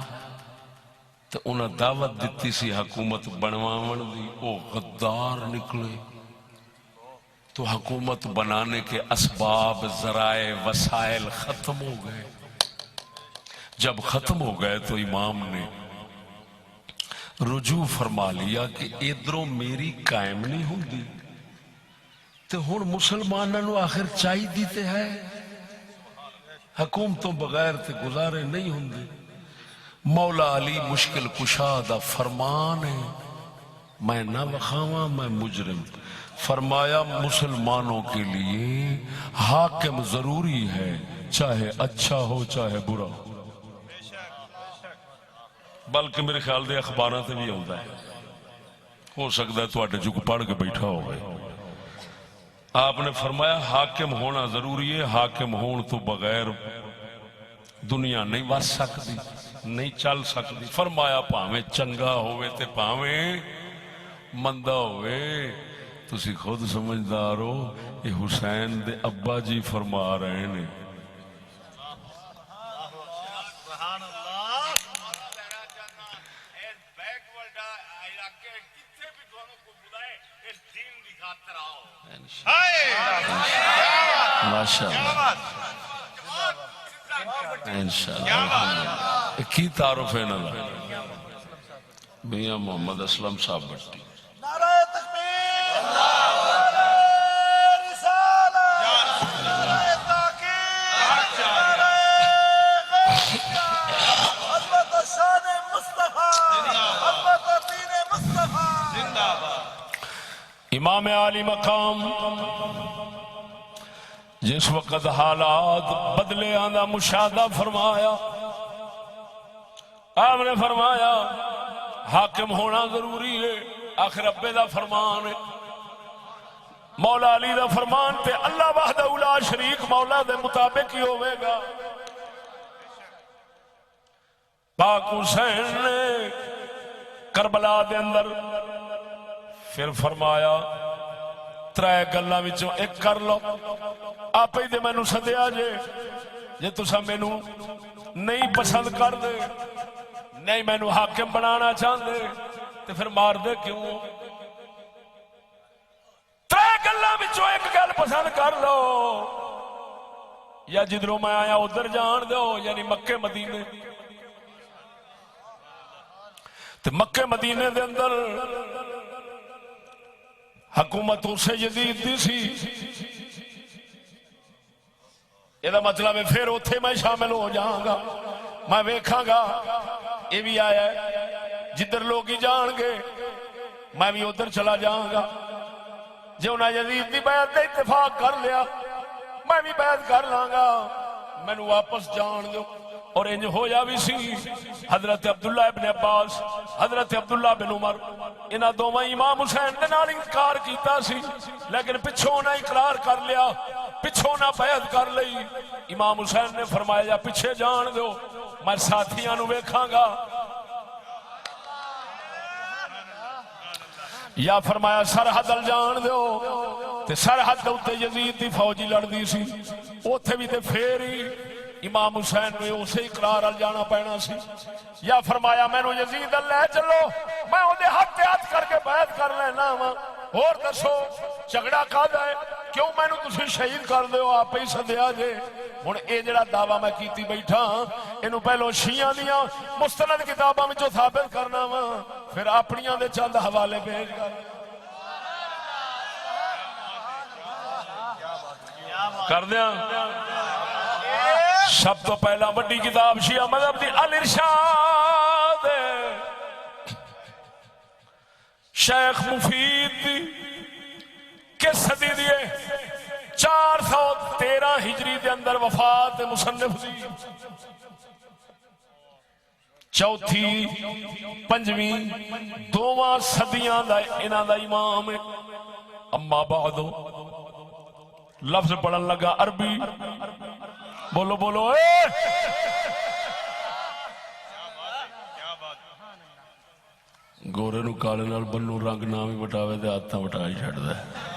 تو انہیں دعوت دیتی سی حکومت بنواون دی، او غدار نکلے، تو حکومت بنانے کے اسباب، ذرائع، وسائل ختم ہو گئے۔ جب ختم ہو گئے تو امام نے رجوع فرما لیا کہ ادھروں میری قائم نہیں ہوندی تو ہن مسلمانوں نو آخر چاہی دیتے ہے، حکومتوں بغیر تے گزارے نہیں ہوندے۔ مولا علی مشکل کشا دا فرمان ہے، میں نہ وخاواں میں مجرم، فرمایا مسلمانوں کے لیے حاکم ضروری ہے، چاہے اچھا ہو چاہے برا ہو، بلکہ میرے خیال دے اخباراں تے بھی آتا ہے، ہو سکتا ہے تواڈے جو پڑھ کے بیٹھا ہوئے۔ آپ نے فرمایا حاکم ہونا ضروری ہے، حاکم ہون تو بغیر دنیا نہیں وس سکتی، نہیں چل سکتی۔ فرمایا پاویں چنگا ہوئے تے پاویں مندہ ہوئے، تسی خود سمجھدار ہو، یہ حسین دے ابا جی فرما رہے ہیں۔ ماشاءاللہ انشاءاللہ کی تعارف ہے نا میاں محمد اسلم صاحب بٹی، نعرہ تکبیر، نعرہ رسالت، نعرہ تحقیق، نعرہ غیرت، عظمت شان مصطفیٰ، عظمت دین مصطفیٰ، زندہ باد۔ امام عالی مقام جس وقت حالات بدلے آندا مشاہدہ فرمایا، آپ نے فرمایا حاکم ہونا ضروری ہے، آخر ابے دا فرمان ہے، مولا علی دا فرمان تے اللہ وحدہ لا شریک مولا دے مطابق ہی ہوئے گا۔ پاک حسین نے کربلا دے اندر پھر فرمایا ترائے گلاں وچوں ایک کر لو، آپ ہی دے مینوں سدیا جے تساں مینوں نہیں پسند کر دے، نہیں مینوں حاکم بنانا چاہندے تے پھر مار دے کیوں؟ ترائے گلاں وچوں ایک گل پسند کر لو، یا جدھروں میں آیا ادھر جان دو، یعنی مکے مدینے۔ تے مکے مدینے دے اندر حکومت اسے یزید دی سی، یہ مطلب ہے پھر اتھے میں شامل ہو جاؤں گا، میں ویکھاں گا یہ بھی آیا ہے جدھر لوگ ہی جان گے میں بھی ادھر چلا جاؤں گا، جو انہیں یزید دی بیعت دے اتفاق کر لیا میں بھی بیعت کر لاں گا، میں نو واپس جان دو۔ اور انج ہویا بھی سی، حضرت عبداللہ ابن عباس، حضرت عبداللہ بن عمر، انہاں دوواں امام حسین دے نال انکار کیتا سی، لیکن پچھوں نہ اقرار کر لیا، پچھوں نہ بیعت کر لئی۔ امام حسین نے فرمایا یا پیچھے جان دو، میں ساتھیاں نو ویکھاں گا، یا فرمایا سرحد ال جان دو، تے سرحد دے اوتے یزید دی فوجی لڑدی سی، اوتھے بھی تے پھر ہی امام حسین نے اسے اقرار ال جانا پینا سی، یا فرمایا مینوں یزید ال لے چلو، میں اودے ہاتھ ہاتھ کر کے بیعت کر لینا وا، اور دسو جھگڑا کاہدا ہے، کیوں مینوں تسی شہید کر دیو، آپ ہی سدیا جے۔ ہن اے جڑا دعویٰ میں کیتی بیٹھا اینو پہلو شیعہ دیاں مستند کتاباں وچوں ثابت کرنا وا، پھر اپنیاں دے چند حوالے بھیج کر دیاں۔ سب تو پہلا بڑی کتاب شیعہ مذہب دی الارشاد شیخ مفید دی کس صدی دیے 413 ہجری دے اندر وفات مصنف دی چوتھی پنجویں دوواں صدیاں دا انہاں دا امام ہے اما بعد لفظ پڑھن لگا عربی بولو بولو اے گورے نو کالے نال بنو رنگ نام ہی وٹاوے تے ہاتھاں وٹا ہی چھڑدا ہے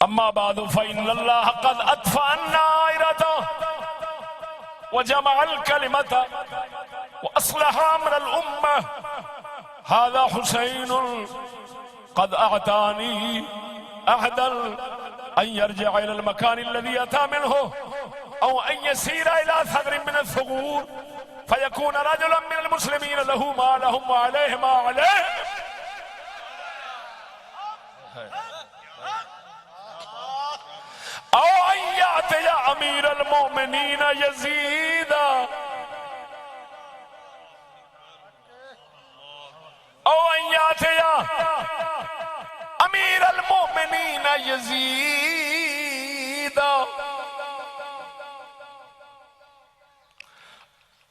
اما بعد فإن الله قد أطفأ النائرة وجمع الكلمة وأصلح أمر الأمة هذا حسين قد أعطاني أحدا أن يرجع إلى المكان الذي أتى منه أو أن يسير إلى ثغر من الثغور فيكون رجلا من المسلمين له ما لهم وعليه ما عليه أو أن يأتي أمير المؤمنين يزيد أو أن يأتي أمير المؤمنين يزيد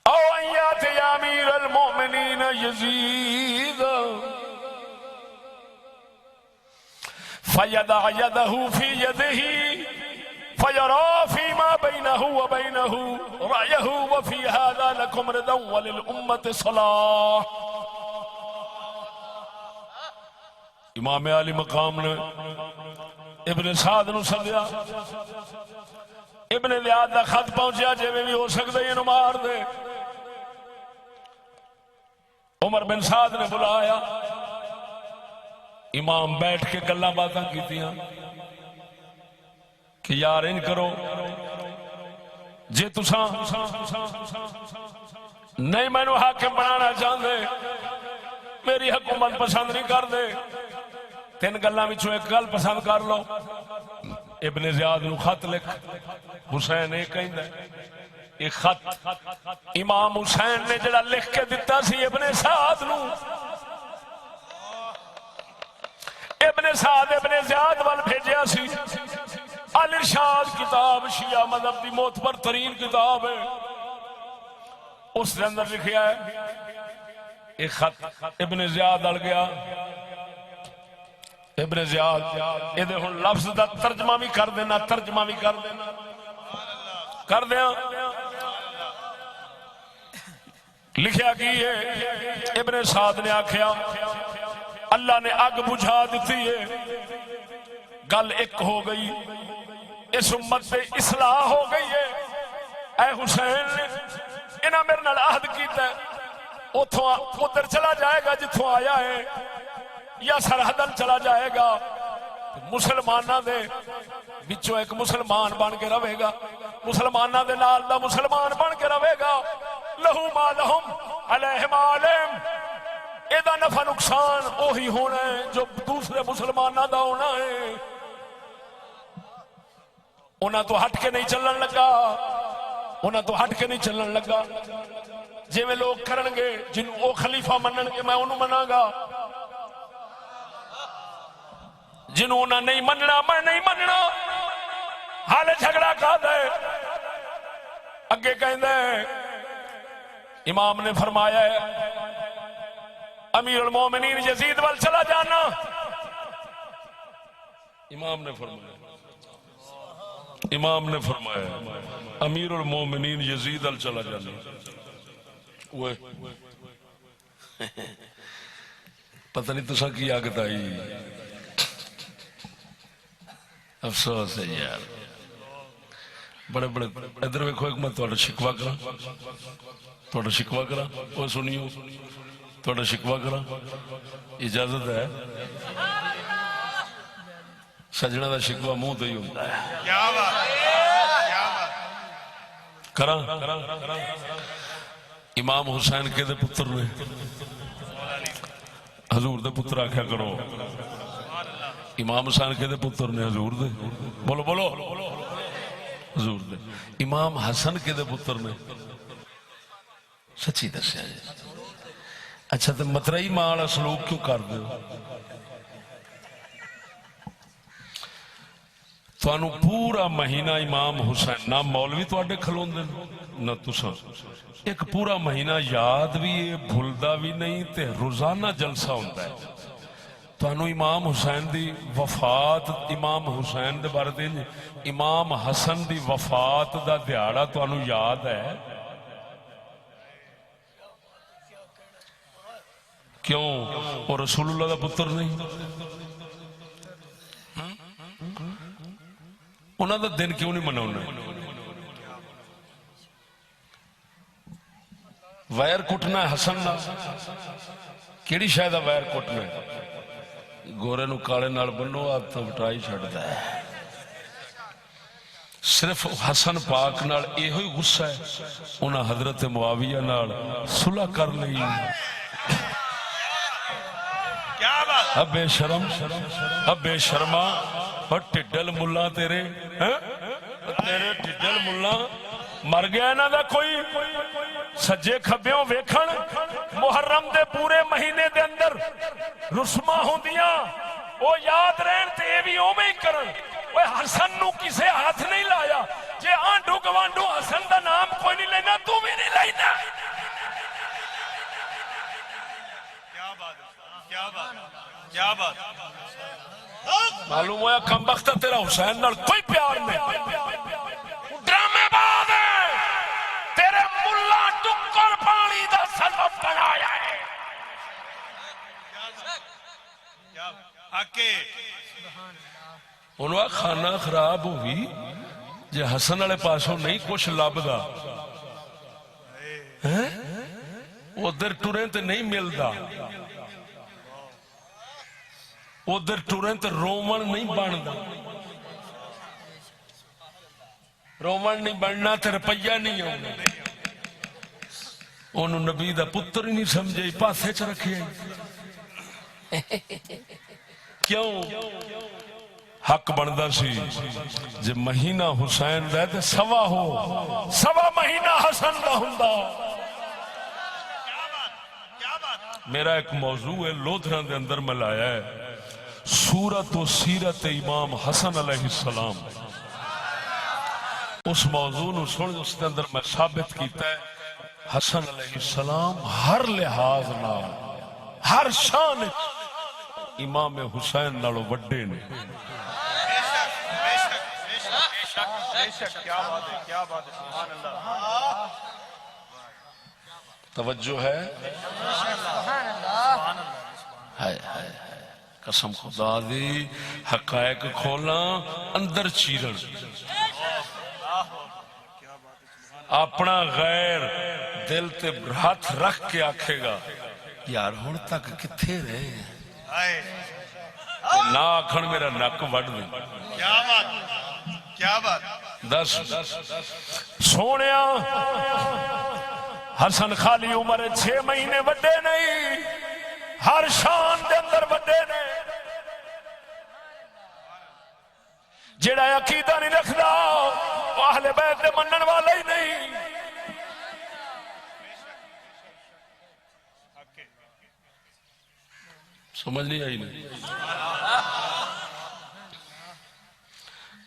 أو أن يأتي أمير المؤمنين يزيد فيضع يده في يده فيرى فيما بينه وبينه رأيه وفي هذا لكم رضا وللأمة صلاح امام علی مقام نے ابن سعد نو سدیا ابن زیاد دا خط پہنچیا جے بھی ہو سکتا ہے مار دے عمر بن سعد نے بلایا امام بیٹھ کے گلاں باتاں کیتیاں کہ یار ان کرو جے تساں نہیں مینوں حاکم بنانا چاہندے میری حکومت پسند نہیں کر دے تین گلاں وچوں ایک گل پسند کر لو ابن زیاد نو خط لکھ حسین یہ کہندا یہ خط امام حسین نے جڑا لکھ کے دتا سی ابن سعد نو ابن سعد ابن زیاد وال بھیجیا سی الارشاد کتاب شیعہ مذہب دی معتبر ترین کتاب ہے اس کے اندر لکھیا ہے ایک خط ابن زیاد اڑ گیا ابن زیاد یہ ہن لفظ دا ترجمہ بھی کر دینا ترجمہ بھی کر دینا کر دیا لکھیا کی ہے ابن سعد نے آکھیا اللہ نے اگ بجھا دیتی ہے گل ایک ہو گئی اس امت سے اصلاح ہو گئی ہے اے حسین نے انہاں میرے نال عہد کیتا ہے ادھر چلا جائے گا جتوں آیا ہے یا سرحدل چلا جائے گا مسلمانہ دے بچوں ایک مسلمان بن کے رہے گا مسلمانہ دے نال دا مسلمان بن کے رہے گا لہو ما لہم علیہ ما علیہم ایدہ نفع نقصان وہی ہونا ہے جو دوسرے مسلمانہ دا ہونا ہے انہاں تو ہٹ کے نہیں چلن لگا انہاں تو ہٹ کے نہیں چلن لگا جی میں لوگ کرن گے جن وہ خلیفہ منن گے میں انہوں منا گا جنہوں انہاں نہیں مننا میں نہیں مننا حال جھگڑا کا دے اگے کہیں دے امام نے فرمایا ہے امیر المومنین یزید وال چلا جانا امام نے فرمایا امیر المومنین یزید وال چلا جانا وہ پتہ نہیں تسا کی آگت آئی افسوس ہے یار بڑے بڑے ادھر ویکھو ایک میں تھوڑا شکوا کرا وہ سنیو تھوڑا شکوا کرا اجازت ہے سجنا دا شکوا منہ تے ہی ہوندا ہے کرا امام حسین کے دے پتر نے حضور دے پتر آکھیا کرو امام حسین کے دے پتر نے حضور دے بولو بولو حضور دے امام حسن کے دے پتر نے سچی دسیا جی اچھا تو مترائی ماں والا سلوک کیوں کر دے تانوں پورا مہینہ امام حسین نہ مولوی تواڈے کھلوندے نہ تساں ایک پورا مہینہ یاد بھی ہے بھولدا بھی نہیں تے روزانہ جلسہ ہوندا ہے تانوں امام حسین دی وفات امام حسین دے بارے دے امام حسن دی وفات دا دیہاڑا تانوں یاد ہے کیوں وہ رسول اللہ دا پتر نہیں انہاں دا دن کیوں نہیں مناونا ویر کٹنا ہے حسن نہ کیڑی شاید ویر کٹنا ہے گورے نو کالے نال بنو آپ تو وٹائی چھڑتا ہے صرف حسن پاک نال یہ ہوئی غصہ ہے انہاں حضرت معاویہ نال صلح کر لی اب بے شرم اب بے شرما اور ٹڈل ملا تیرے تیرے ٹڈل ملا مر گیا نا دا کوئی سجے کھبیوں ویکھن محرم دے پورے مہینے دے اندر رسما ہوندیاں وہ یاد رہن تے اے بھی اوویں ہی کرن اوے حسن نو کسے ہاتھ نہیں لایا جے آنڈو گوانڈو حسن دا نام کوئی نہیں لینا تو بھی نہیں لینا کیا بات کیا بات کیا بات معلوم ہوا کم بختہ تیرا حسین نال کوئی پیار نہیں ڈرامے باز ہے تیرے ملا ٹکر پانی دا سبب بنایا ہے انہوں کھانا خراب ہوئی جے حسن والے پاسوں نہیں کچھ لبدا ادھر ٹریں تے نہیں ملدا ادھر ٹریں تے رومن نہیں بندا رومن نہیں بننا تے روپیہ نہیں ہونا انہوں نبی دا پتر ہی نہیں سمجھے پاسے چ رکھے کیوں حق بندا سی جے مہینہ حسین دا تے سوا ہو سوا مہینہ حسن دا ہوندا میرا ایک موضوع ہے لودھراں دے اندر میں لایا ہے سورت و سیرت امام حسن علیہ السلام اس موضوع نو سن اس کے اندر میں ثابت کیتا ہے حسن علیہ السلام ہر لحاظ نال ہر شان امام حسین نالو وڈے نے توجہ ہے ہائے ہائے قسم خدا دی حقائق کھولا اندر چیرن اپنا غیر دل تے ہاتھ رکھ کے آکھے گا یار ہن تک کتھے رہے ہیں نہ آکھن میرا نک وڈ دے کیا بات کیا بات دس سونیا حسن خالی عمر 6 مہینے وڈے نہیں ہر شان دے اندر وڈے نے جڑا عقیدہ نہیں رکھدا وہ اہل بیت دے منن والا ہی نہیں سمجھ نہیں آئی نہیں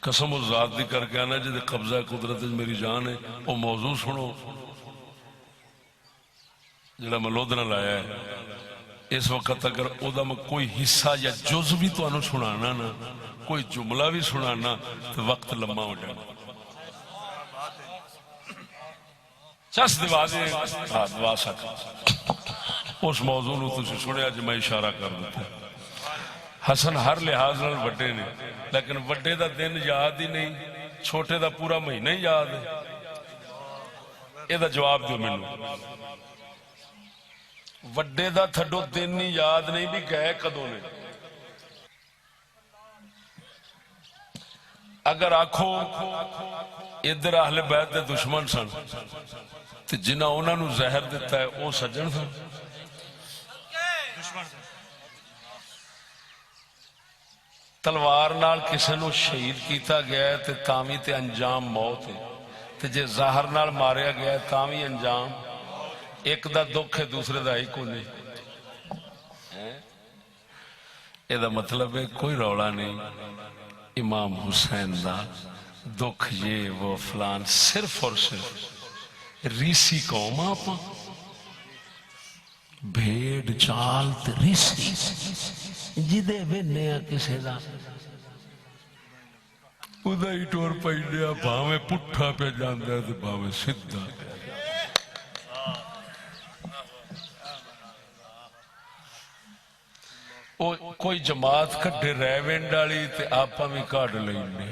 قسم الذات دی کر کے آنا جدے قبضہ قدرت میری جان ہے وہ موضوع سنو جڑا میں لودھنا لایا ہے اس وقت اگر او دا میں کوئی حصہ یا جز بھی تو انہوں سنانا نا کوئی جملہ بھی سنانا تو وقت لمحہ ہو جانا چس دوازے دعا سکا اس موضوع نو تسی سنیا جو میں اشارہ کر دیتا حسن ہر لحاظ نال وڈے نے لیکن وڈے دا دن یاد ہی نہیں چھوٹے دا پورا مہینہ ہی یاد ہے اے دا جواب دیو مینوں وڈے دا تھڈو دن ہی یاد نہیں بھی گئے کدوں نے اگر آکھو ادھر اہل بیت دے دشمن سن تو جنہ انہوں نے زہر دیتا ہے وہ سجن سن تلوار نال کسے نو شہید کیتا گیا ہے تے تاوی تے انجام موت ہے، تے جے زہر نال ماریا گیا ہے تاوی انجام ایک دا دکھ ہے دوسرے دا ہی کو نہیں۔ اے دا مطلب ہے کوئی رولا نہیں، امام حسین دا دکھ یہ وہ فلان، صرف اور صرف ریسی قوم آپا، بھیڑ چال تے ریسی جدے بنیا کسے دا ادا ہی ٹور پہنیا، بھاویں پٹھا پہ جاندہ ہے تے بھاویں سدھا پہ۔ کوئی جماعت کٹے ریونڈ والی تے آپا بھی کاٹ لینے،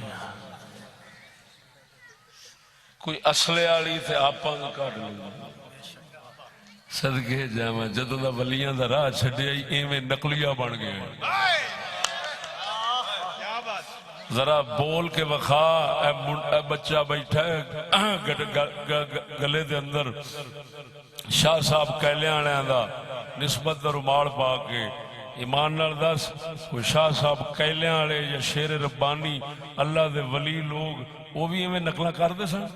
کوئی اصلے والی تے آپا بھی کاٹ لینے۔ صدقے جاواں جدوں دا ولیاں دا راہ چھڈیا ایویں نقلیہ بن گیا۔ ذرا بول کے وخا، اے بچہ بیٹھا ہے گلے دے اندر شاہ صاحب کیلیاں دا نسبت دا رومال پا کے ایمان نال دس، کوئی شاہ صاحب کیلیاں والے یا شیر ربانی اللہ دے ولی لوگ وہ بھی ایویں نقلاں کردے سن؟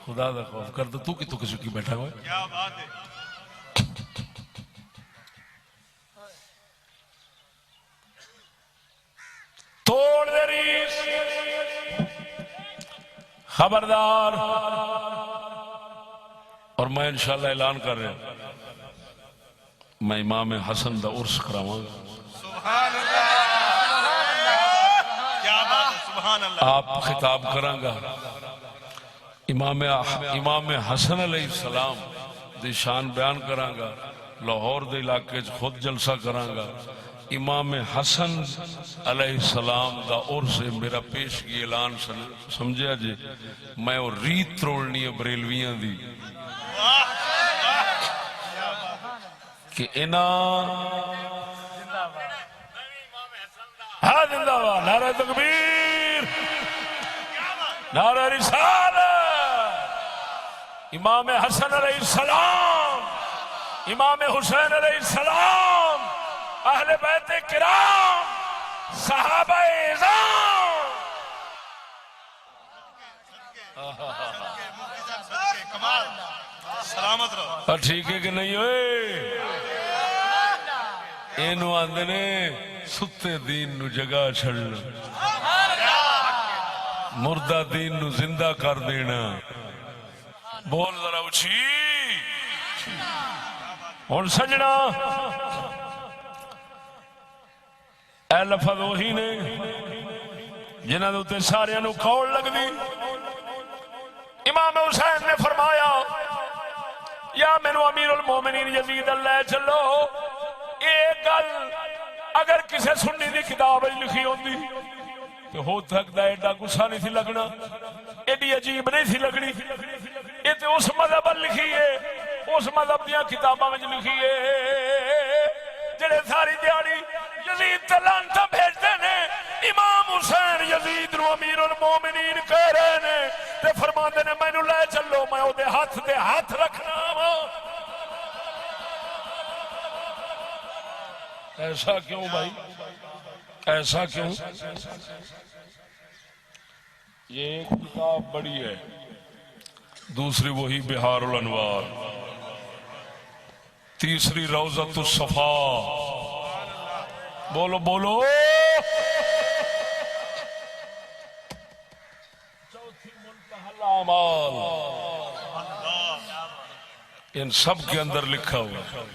خدا دا خوف کر تو کتوں کسی کی بیٹھا ہوئے؟ کیا بات ہے! توڑ دے ریس، خبردار۔ اور میں انشاءاللہ اعلان کر رہا ہوں میں امام حسن دا عرس کراواں گا۔ سبحان اللہ! کیا بات ہے! سبحان اللہ! آپ خطاب کراں گا، امام حسن علیہ السلام دی شان بیان کراں گا، لاہور دے علاقے خود جلسہ کراں گا۔ امام حسن علیہ السلام دا عرس میرا پیشگی اعلان سمجھا جی، میں وہ ریت تروڑنی ہے بریلویاں دی کہ ہاں زندہ باد، نعرہ تکبیر، نعرہ رسالت، امام حسن علیہ السلام، امام حسین علیہ السلام، اہل بیت کرام، صحابہ اعظام۔ کمال! سلامت رہو۔ ٹھیک ہے کہ نہیں ہوئے؟ اینو آندے نے ستے دین نو جگہ چھڑنا، مردہ دین نو زندہ کر دینا۔ بول ذرا اچھی ہن سجنا، اے لفظ وہی نے جنہاں دے اوتے سارے نو کوڑ لگ دی۔ امام حسین نے فرمایا یا مینو امیر المومنین یزید اللہ چلو، ایک گل اگر کسے سنی دی کتاب لکھی ہوندی تو ہو سکتا ہے ایڈا غصہ نہیں تھی لگنا، ایڈی عجیب نہیں تھی لگنی۔ یہ تو اس مذہب لکھی ہے، اس مذہب دیا کتاباں میں لکھی ہے جڑے ساری دیہڑی یزید تے لعنتاں بھیجدے نے، امام حسین یزید نو امیر المومنین کہہ رہے نے تے فرماندے نے مینوں لے چلو، میں او دے ہاتھ رکھنا وا۔ ایسا کیوں بھائی؟ ایسا کیوں؟ یہ ایک کتاب بڑی ہے، دوسری وہی بہار الانوار، تیسری روضۃ الصفا۔ بولو بولو، چوتھی منتہی الاعمال، ان سب کے اندر لکھا ہوا ہے۔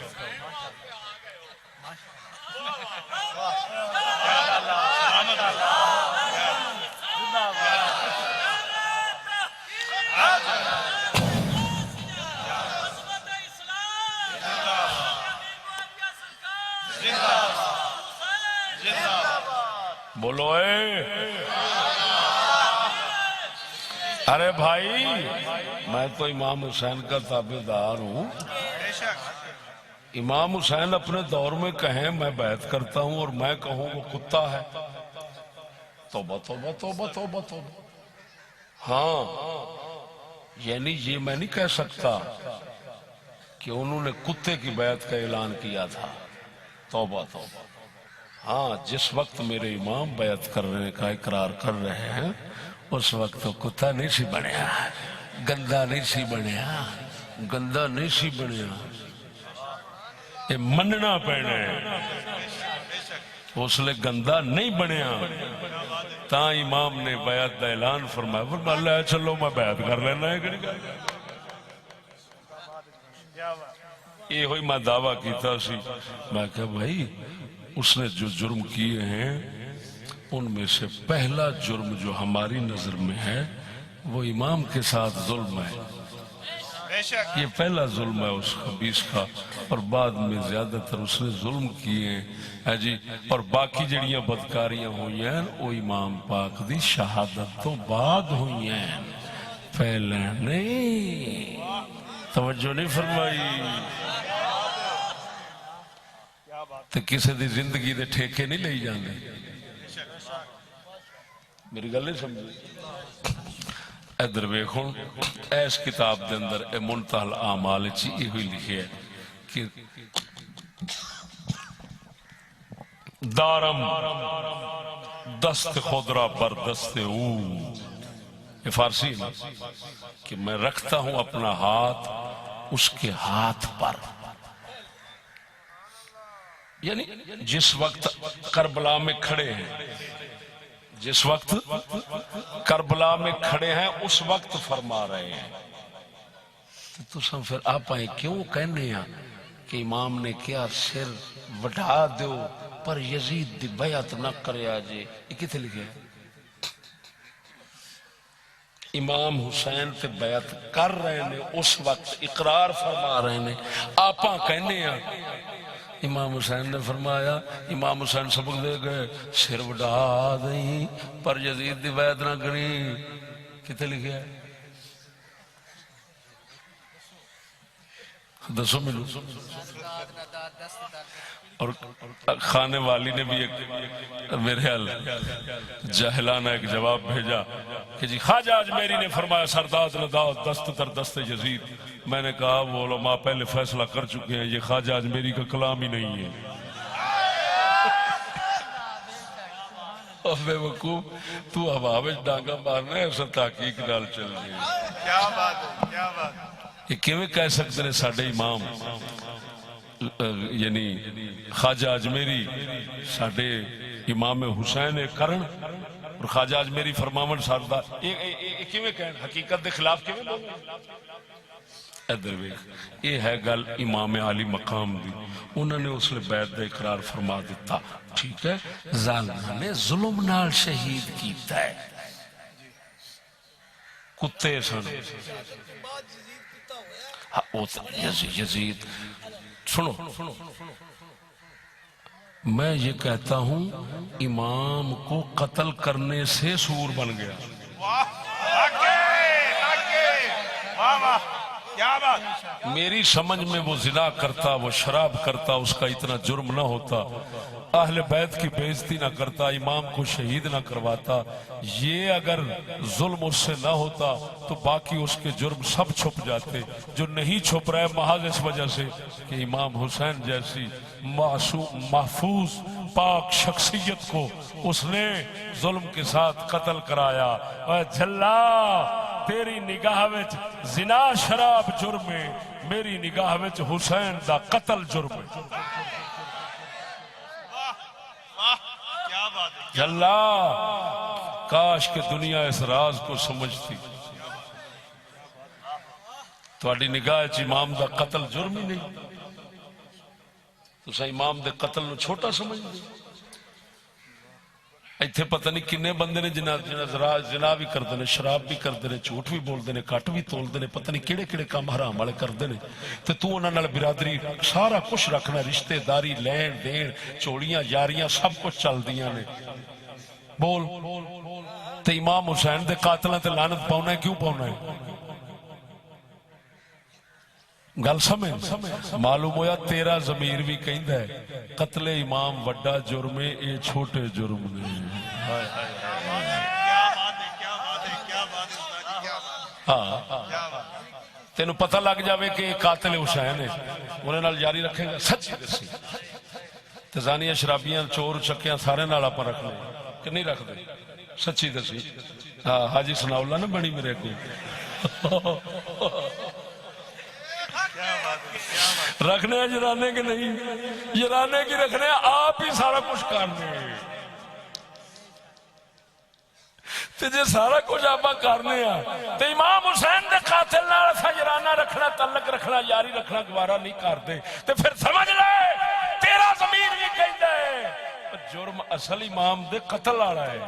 بولو اے، ارے بھائی میں تو امام حسین کا تابعدار ہوں۔ امام حسین اپنے دور میں کہیں میں بیعت کرتا ہوں اور میں کہوں وہ کتا ہے، توبہ توبہ توبہ توبہ توبہ۔ ہاں یعنی یہ میں نہیں کہہ سکتا کہ انہوں نے کتے کی بیعت کا اعلان کیا تھا، توبہ توبہ۔ ہاں جس وقت میرے امام بیعت کرنے کا اقرار کر رہے ہیں اس وقت تو کتا نہیں سی بنیا، گندا نہیں سی بنیا، گندا نہیں سی بنیا، یہ مننا پینا ہے، اس لئے گندا نہیں بنیا۔ تا امام نے بیعت دا اعلان فرمایا، فرمایا اللہ چلو میں بیعت کر لینا ہے کہ نہیں کر، یہ ہوئی میں دعویٰ کیتا سی، میں کہا بھائی اس نے جو جرم کیے ہیں ان میں سے پہلا جرم جو ہماری نظر میں ہے وہ امام کے ساتھ ظلم ہے، یہ پہلا ظلم ہے اس خبیث کا، اور بعد میں زیادہ تر اس نے ظلم کیے ہیں جی، اور باقی جڑیاں بدکاریاں ہوئی ہیں وہ امام پاک دی شہادت تو بعد ہوئی ہیں، پہلے نہیں۔ توجہ نہیں فرمائی؟ تو کسی دی زندگی دے ٹھیکے نہیں لئی جاندے، میری گل نہیں سمجھے؟ ادھر ویکھو اس کتاب دے اندر اے منتہی الاعمال چ یہ ہوئی لکھی ہے کہ دارم دست خود را بر دست او، یہ فارسی ہے کہ میں رکھتا ہوں اپنا ہاتھ اس کے ہاتھ پر، یعنی جس وقت کربلا میں کھڑے ہیں، جس وقت کربلا میں کھڑے ہیں اس وقت فرما رہے ہیں۔ تو سب پھر آپ کیوں کہنے ہیں کہ امام نے کیا سر وڈھا دیو پر یزید دی بیعت نہ کرے آجے، یہ کتنے لکھے ہیں؟ امام حسین تے بیعت کر رہے ہیں اس وقت اقرار فرما رہے ہیں، آپ کہنے ہیں امام حسین نے فرمایا، امام حسین سبق دے گئے سر وڈھا دیں پر یزید دی بیعت نہ کریں، کتے لکھے ہے؟ دسو ملو۔ اور خانے والی نے بھی ایک میرے حال جاہلانہ ایک جواب بھیجا کہ جی خواجہ اجمیری نے فرمایا سرداد نداؤ دست در دست یزید، میں نے کہا وہ علماء پہلے فیصلہ کر چکے ہیں، یہ خواجہ اجمیری کا کلام ہی نہیں ہے۔ اور بے وقوف تو ہوا میں ڈانگا مارنا ہے، ایسا تحقیق نال چل رہی ہے۔ کیا بات ہے، کیا بات ہے۔ یہ کیویں کہہ سکتے ہیں ساڈے امام یعنی خواجہ اجمیری ساڈے امام حسین کرن اور خواجہ اجمیری فرماون سردار، یہ کیویں کہن، حقیقت دے خلاف کیویں بولن؟ ادھر ویکھ یہ ہے گل امام عالی مقام دی، انہوں نے اس لئے بیعت دا اقرار فرما دیتا، ٹھیک ہے، ظالمہ نے ظلم نال شہید کیتا ہے، کتے سن یزید۔ سنو میں یہ کہتا ہوں امام کو قتل کرنے سے سور بن گیا، میری سمجھ میں وہ زنا کرتا، وہ شراب کرتا، اس کا اتنا جرم نہ ہوتا، اہل بیت کی بے عزتی نہ کرتا، امام کو شہید نہ کرواتا، یہ اگر ظلم اس سے نہ ہوتا تو باقی اس کے جرم سب چھپ جاتے، جو نہیں چھپ رہے محض اس وجہ سے کہ امام حسین جیسی معصوم محفوظ پاک شخصیت کو اس نے ظلم کے ساتھ قتل کرایا۔ اے جھلا تیری نگاہ وچ زنا شراب جرم ہے، میری نگاہ وچ حسین دا قتل جرم ہے۔ اللہ کاش کہ دنیا اس راز کو سمجھتی، تہاڈی نگاہ چ امام دا قتل جرم ہی نہیں، تساں امام دے قتل نو چھوٹا سمجھدے۔ ایتھے پتہ نہیں کنے بندے نے جنا بھی کردے نے، شراب بھی کردے نے، جھوٹ بھی بولدے نے، کٹ بھی تولدے نے، پتہ نہیں کیڑے کیڑے کام حرام والے کردے نے، تے تو انہاں نال برادری سارا کچھ رکھنا، رشتہ داری لین دین چوڑیاں یاریاں سب کچھ چلدیاں نے، بول تے امام حسین دے قاتلاں تے لعنت پاؤنا ہے، کیوں پاؤنا ہے؟ گل سمجھ معلوم ہویا تیرا ضمیر بھی کہندا ہے قتل امام وڈا جرم ہے، اے چھوٹے جرم نہیں۔ ہاں تینوں پتہ لگ جاوے کہ قاتل حسین ہے، انہیں نال جاری رکھے گا، سچی دسی تے زانیاں شرابیاں چور چکیاں سارے نال آپ رکھنے کہ نہیں رکھتے؟ سچی دسی حاجی ثناء اللہ نہ بنی میرے کو رکھنے ہیں جرانے کے نہیں، جرانے کی رکھنے ہیں، آپ ہی سارا کچھ کرنے ہیں تے جے سارا کچھ آپ کرنے ہیں تے امام حسین دے قاتل نال اسا جرانہ رکھنا، تعلق رکھنا، یاری رکھنا گوارا نہیں کرتے تے پھر سمجھ لے تیرا ضمیر بھی کہندا ہے جرم اصل امام دے قتل والا ہے،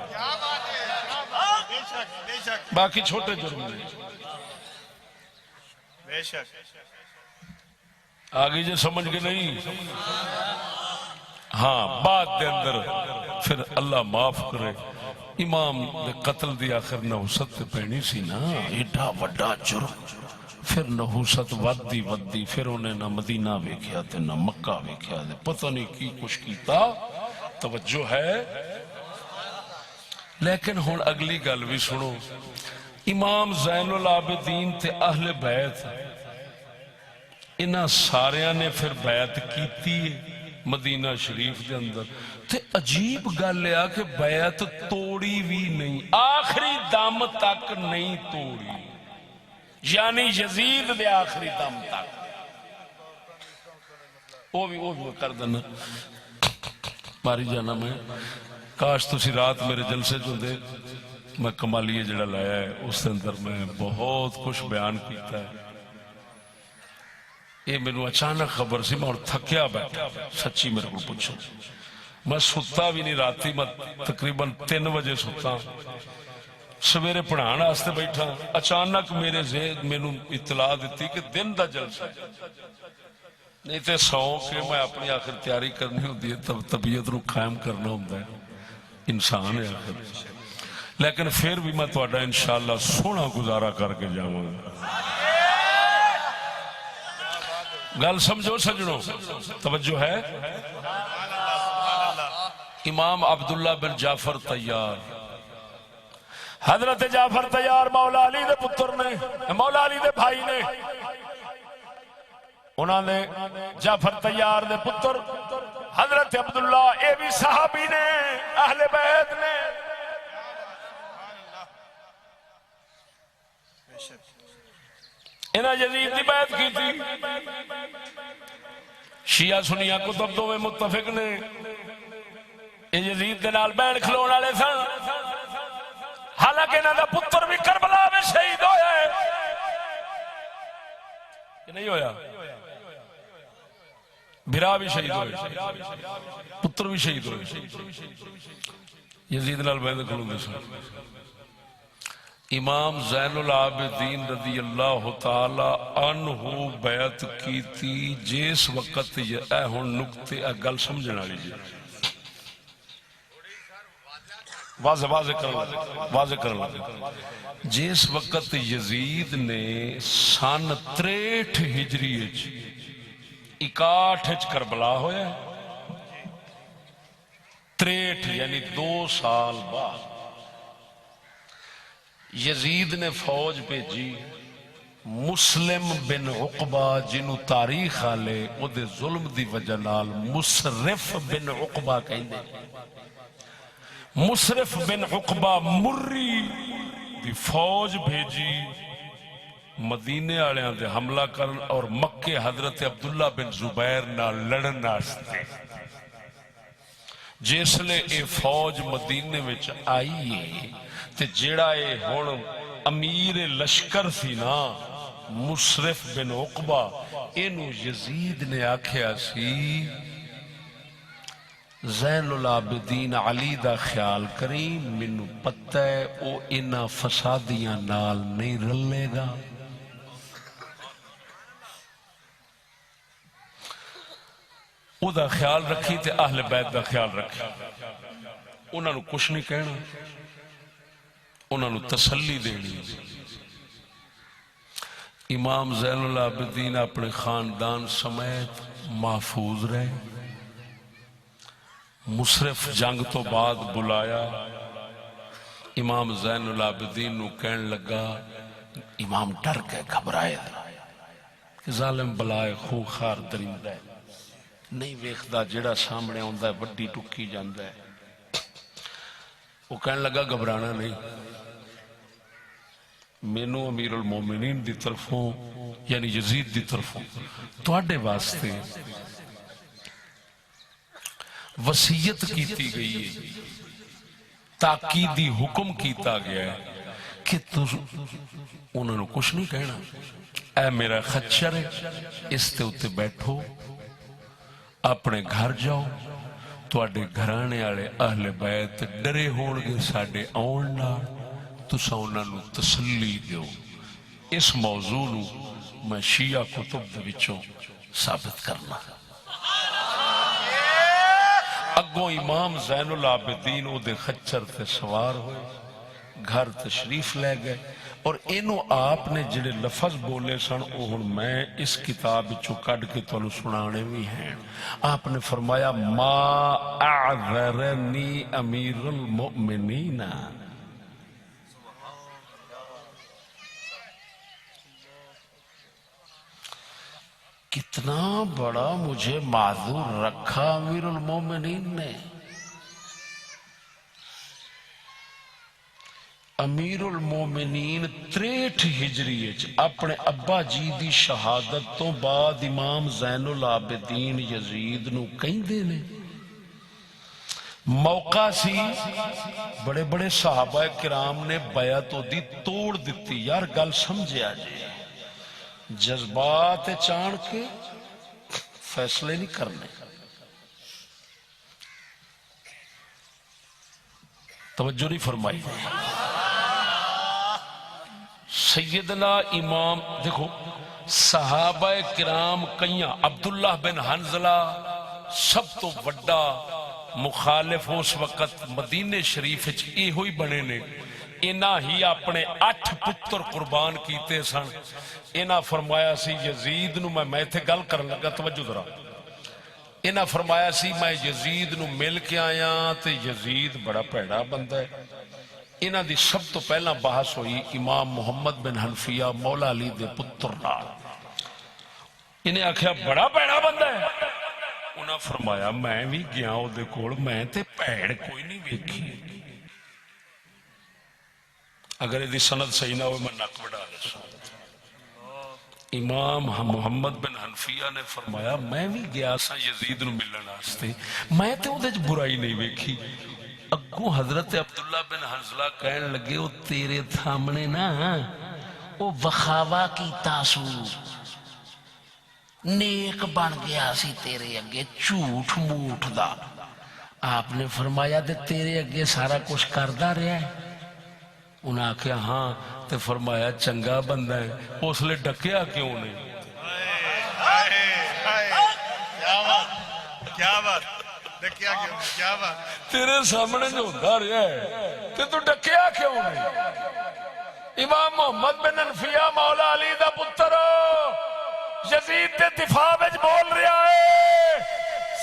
بے شک بے شک باقی چھوٹے جرم نہیں۔ بے شک آگے جو سمجھ کے نہیں، ہاں بعد دے اندر پھر اللہ معاف کرے امام دے قتل دی آخر نحوست تے پہنی سی نا، ایڈا وڈا جرم، پھر نحوست ودی ودی، پھر انہیں نہ مدینہ ویکھیا تے نہ مکہ ویکھیا تے پتہ نہیں کی کچھ کیتا، توجہ ہے۔ لیکن ہن اگلی گل بھی سنو، امام زین العابدین تے اہل بیت انہاں ساریاں نے پھر بیعت کیتی مدینہ شریف دے اندر، تے عجیب گل ہے کہ بیعت توڑی بھی نہیں، آخری دم تک نہیں توڑی، یعنی یزید دے آخری دم تک۔ وہ بھی کر دینا ماری جانا، میں کاش تسی رات میرے جلسے جو دے میں کمالیہ جڑا لایا ہے اس اندر میں بہت کچھ بیان کیتا ہے۔ یہ مینوں اچانک خبر سی، میں اور تھکیا بیٹھا، سچی میرے کو پوچھو، میں ستا بھی نہیں، راتی میں تقریباً 3 بجے ستا، سویرے پڑھان واسطے بیٹھا، اچانک میرے ذہن مینوں اطلاع دیتی کہ دن دا جلسہ ہے، نہیں تے سو کے میں اپنی آخر تیاری کرنی ہوتی ہے، تب طبیعت نو قائم کرنا ہوتا ہے، انسان ہے آخر، لیکن پھر بھی میں تہاڈا انشاءاللہ سونا گزارا کر کے جاواں گا۔ گل سمجھو سجنوں، توجہ ہے۔ امام عبداللہ بن جعفر طیار، حضرت جعفر طیار مولا علی دے پتر نے، مولا علی دے بھائی نے، انہوں نے جعفر طیار دے پتر حضرت عبداللہ، اے بھی صحابی نے، اہل بیت نے، انہاں یزید دی بیعت کی تھی، شیعہ سنیہ کتب دو میں متفق نے یزید دے نال بین کھلون والے سن، حالانکہ انہاں دا پتر بھی کربلا میں شہید ہویا ہے کہ نہیں ہویا، بھرا بھی شہید ہوئے، پتر بھی شہید ہوئے، یزید نال بین کھلون دے سن۔ امام زین العابدین رضی اللہ تعالی عنہ بیعت کی تھی جس وقت، اے ہن نکتے اے گل سمجھنا والی جی، واضح کرنا جس وقت یزید نے سن 63 ہجری 61 کربلا ہویا، 63 یعنی 2 سال بعد یزید نے فوج بھیجی، مسلم بن عقبہ جنہوں تاریخ آلے او دے ظلم دی وجہ نال مسرف بن عقبہ کہندے، مسرف بن عقبہ مری دی فوج بھیجی مدینے آلیاں دے حملہ کرن اور مکے حضرت عبداللہ بن زبیر نال لڑن واسطے۔ جس لے اے فوج مدینے وچ آئی ہے تے جیڑا اے ہن امیر لشکر سی نا مسرف بن عقبہ، اینو یزید نے آکھیا سی زین العابدین علی دا خیال کریں، منو پتہ ہے او انہاں فسادیاں نال نہیں رلے گا، او دا خیال رکھی تے اہل بیت دا خیال رکھی، انہاں نو کچھ نہیں کہنا، انہاں نو تسلی دینی۔ امام زین العابدین اپنے خاندان سمیت محفوظ رہے، مسرف جنگ تو بعد بلایا، امام زین العابدین نو کہن لگا، امام ڈر گئے گھبرائے کہ ظالم بلائے خوخار درندہ ہے، نہیں ویکھدا جڑا سامنے آندا ہے وڈی ٹکی جاندا ہے. وہ کہنے لگا گھبرانا نہیں, مینوں امیر المومنین دی طرفوں یعنی یزید دی طرفوں تواڈے واسطے وصیت کیتی گئی ہے, تاکیدی حکم کیتا گیا ہے کہ انہوں نے کچھ نہیں کہنا. اے میرا خچر ہے, اس تے اتے بیٹھو, اپنے گھر جاؤ, تواڈے گھرانے والے اہل بیت ڈرے ہون گے ساڈے آن نال, تساں انہاں نوں تسلی دیو. اس موضوع نو میں شیعہ کتب دے وچوں ثابت کرنا. اگوں امام زین العابدین او دے خچر تے سوار ہوئے, گھر تشریف لے گئے, اور اینو آپ نے جڑے لفظ بولے سن او ہن میں اس کتاب وچوں کڈ کے تانوں سنانے بھی ہیں. آپ نے فرمایا ما اعذرنی امیر المؤمنین, کتنا بڑا مجھے معذور رکھا امیر المومنین نے. امیر المومنین 63 ہجری اپنے ابا جی دی شہادت تو بعد امام زین العابدین یزید نو کہندے نے. موقع سی بڑے بڑے صحابہ کرام نے بیعت دی توڑ دیتی. یار گل سمجھیا جی, جذبات چان کے فیصلے نہیں کرنے. توجہ نہیں فرمائی. سیدنا امام دیکھو صحابہ کرام کئیاں, عبداللہ بن حنزلہ سب تو بڑا مخالف اس وقت مدینے شریف اے ہوئی بنے نے. انہاں ہی اپنے 8 پتر قربان کیتے سن. انہاں فرمایا سی یزید نو, میں تھے گل کرن لگا توجہ ذرا, انہاں فرمایا سی میں یزید نو مل کے آیا تے یزید بڑا پیڑا بندہ ہے. انہاں دی سب تو پہلا بحث ہوئی امام محمد بن حنفیہ مولا علی دے پتر نال. انہیں آکھیا بڑا پیڑا بندہ ہے. انہاں فرمایا میں بھی گیا او دے کول, میں تے پیڑ کوئی نہیں ویکھی. اگر یہ سند صحیح نہ ہوئے میں نک وڈا دساں. امام محمد بن حنفیہ نے فرمایا میں بھی گیا سا یزید نو ملن واسطے, میں تے اودے وچ برائی نہیں ویکھی. اگوں حضرت عبداللہ بن حنزلہ کہن لگے او تیرے سامنے نا او وخاوا کیتا سو, نیک بن گیا سی تیرے اگے جھوٹ موٹ دا. آپ نے فرمایا تے تیرے اگے سارا کچھ کردا رہیا ہے. انہاں آکھیا ہاں, تے فرمایا چنگا بندہ ہے, اس لئے ڈکیا کیوں نہیں؟ کیا بات, ڈکیا کیوں, کیا بات, تیرے سامنے جو ہوتا رہا ہے تے تو ڈکیا کیوں نہیں؟ امام محمد بن حنفیہ مولا علی دا پتر یزید دے دفاع وچ بول رہا ہے,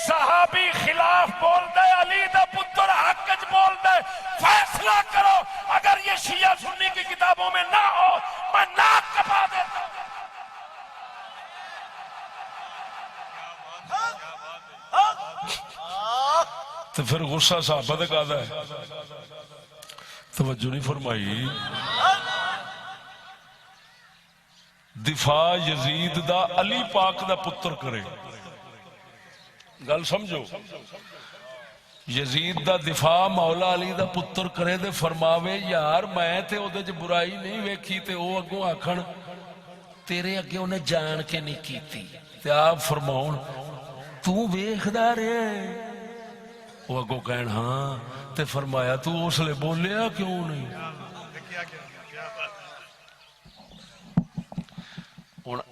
صحابی خلاف بول دے, علی دا پتر حق وچ بول دے. فیصلہ کرو, اگر یہ شیعہ سنی کی کتابوں میں نہ ہو میں ناک کپا دیتا. تو پھر غصہ صحابہ دے قاضا ہے. توجہ نہیں فرمائی. دفاع یزید دا علی پاک دا پتر کرے, گل سمجھو, یزید دا دفاع مولا علی دا پتر کرے دے فرماوے یار میں تے او دے چ برائی نہیں ویکھی, تے او اگوں آکھن تیرے اگے انہیں جان کے نہیں کیتی. تے آپ فرماؤن تو ویکھدا رہے, وہ اگوں کہن ہاں, تے فرمایا تو اس لئے بولیا کیوں نہیں؟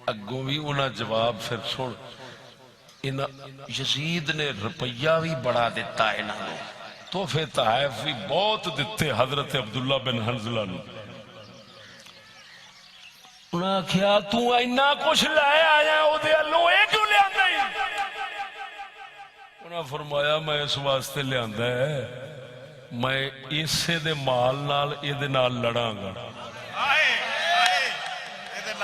اگوں بھی انہاں جواب پھر سن. یزید نے روپیہ بھی بڑا دیتا ہے انہوں نے, تحفے تحائف بھی بہت دیتے حضرت عبداللہ بن حنزلہ نے. انہاں کیا تو اینا کچھ لائے آیا او دے اللہ اے کیوں لے آندہ ہی؟ انہاں فرمایا میں اس واسطے لے آندہ ہے, میں اسے دے مال نال اے دے نال لڑاں گا.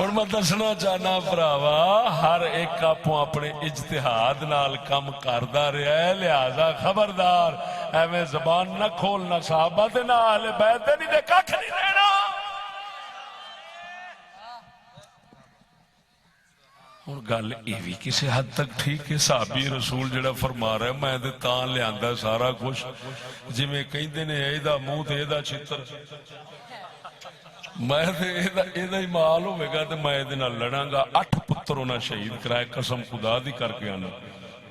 ਹੁਣ ਮੈਂ ਦੱਸਣਾ ਚਾਹਨਾ ਭਰਾਵਾ ਹਰ ਇੱਕ ਆਪੋ ਆਪਣੇ ਇਜਤਿਹਾਦ ਨਾਲ ਕੰਮ ਕਰਦਾ ਰਿਹਾ ਹੈ, ਲਿਹਾਜ਼ਾ ਖਬਰਦਾਰ ਐਵੇਂ ਜ਼ਬਾਨ ਨਾ ਖੋਲਣਾ ਸਾਹਬਾ ਤੇ ਨਾ ਅਹਲੇ ਬੈਤ ਦੇ, ਨਹੀਂ ਤੇ ਕੱਖ ਨਹੀਂ ਰਹਿਣਾ। ਹੁਣ ਗੱਲ ਇਹ ਵੀ ਕਿਸੇ ਹੱਦ ਤੱਕ ਠੀਕ ਹੈ, ਸਾਹਬੀ ਰਸੂਲ ਜਿਹੜਾ ਫਰਮਾ ਰਿਹਾ ਮੈਂ ਤੇ ਤਾਂ ਲਿਆਂਦਾ ਸਾਰਾ ਕੁਝ, ਜਿਵੇਂ ਕਹਿੰਦੇ ਨੇ ਇਹਦਾ ਮੂੰਹ ਤੇ ਇਹਦਾ ਚਿੱਤਰ, ਮੈਂ ਤੇ ਇਹਦਾ ਹੀ ਮਾਲ ਹੋਵੇਗਾ ਤੇ ਮੈਂ ਇਹਦੇ ਨਾਲ ਲੜਾਂਗਾ। 8 ਪੁੱਤਰ ਉਹਨਾਂ ਸ਼ਹੀਦ ਕਰਾਏ, ਕਸਮ ਖੁਦਾ ਦੀ ਕਰਕੇ ਆਣਾ।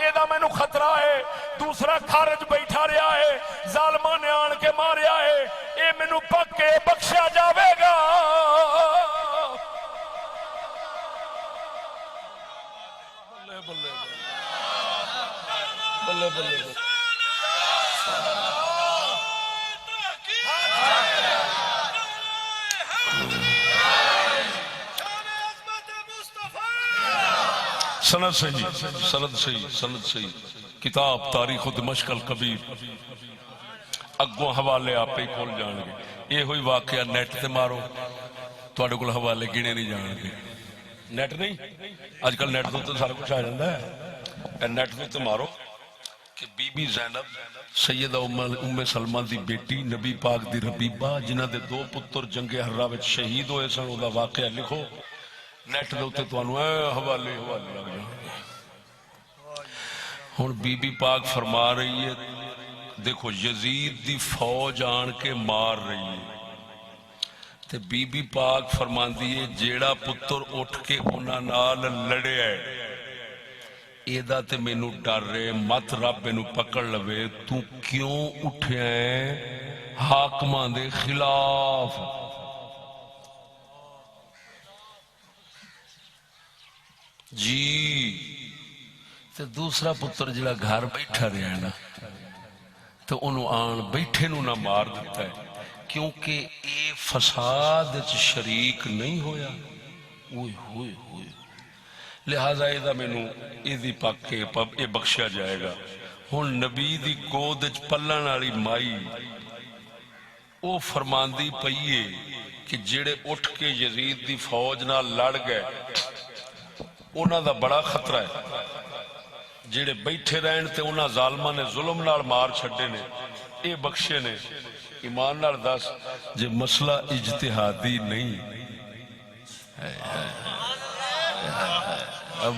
اے دا مینوں خطرہ ہے، دوسرا خارج بیٹھا رہا ہے، ظالماں نے آن کے ماریا ہے، اے مینوں پکے بخشیا جاوے گا۔ بلے بلے بلے بلے بلے سند صحیح، سند صحیح، سند صحیح۔ کتاب تاریخ دمشق الکبیر، اگوں حوالے آپ ہی کھول جان گے۔ یہ ہوئی واقعہ نیٹ تے مارو، تواڈے کول حوالے گنے نہیں جان گے۔ نیٹ نہیں، اج کل نیٹ تو سارا کچھ آ جاتا ہے۔ نیٹ تے مارو کہ بی بی زینب سیدہ ام سلمہ دی بیٹی، نبی پاک دی ربیبہ، جنہ دے 2 پتر جنگ حرہ وچ شہید ہوئے سن، دا واقعہ لکھو نیٹ دے اوتے تانوں حوالے حوالے لگ جان گے۔ ہن بی بی پاک فرما رہی ہے، دیکھو یزید دی فوج آن کے مار رہی ہے تے بی بی پاک فرماندی ہے جیڑا پتر اٹھ کے انہاں نال لڑیا ہے ایدہ تے مینوں ڈر رہے، مت رب مینوں پکڑ لوے، تو کیوں اٹھیا ہے حاکماں دے خلاف؟ جی تے دوسرا پتر جڑا گھر بیٹھا رہا ہے نا تو انہوں آن بیٹھے نو نہ مار دیتا ہے، کیونکہ اے فساد شریک نہیں ہویا۔ اوئے ہوئے ہوئے، لہذا ایدہ مینوں ایدی پاک کے اے بخشیا جائے گا۔ ہن نبی دی گود وچ پلن والی مائی او فرماندی پئیے کہ جڑے اٹھ کے یزید دی فوج نال لڑ گئے انہاں دا بڑا خطرہ ہے، جڑے بیٹھے رہن تے انہاں ظالماں نے ظلم نال مار چھڈے نے، اے بخشے نے۔ ایمان نال دس جے مسئلہ اجتہادی نہیں،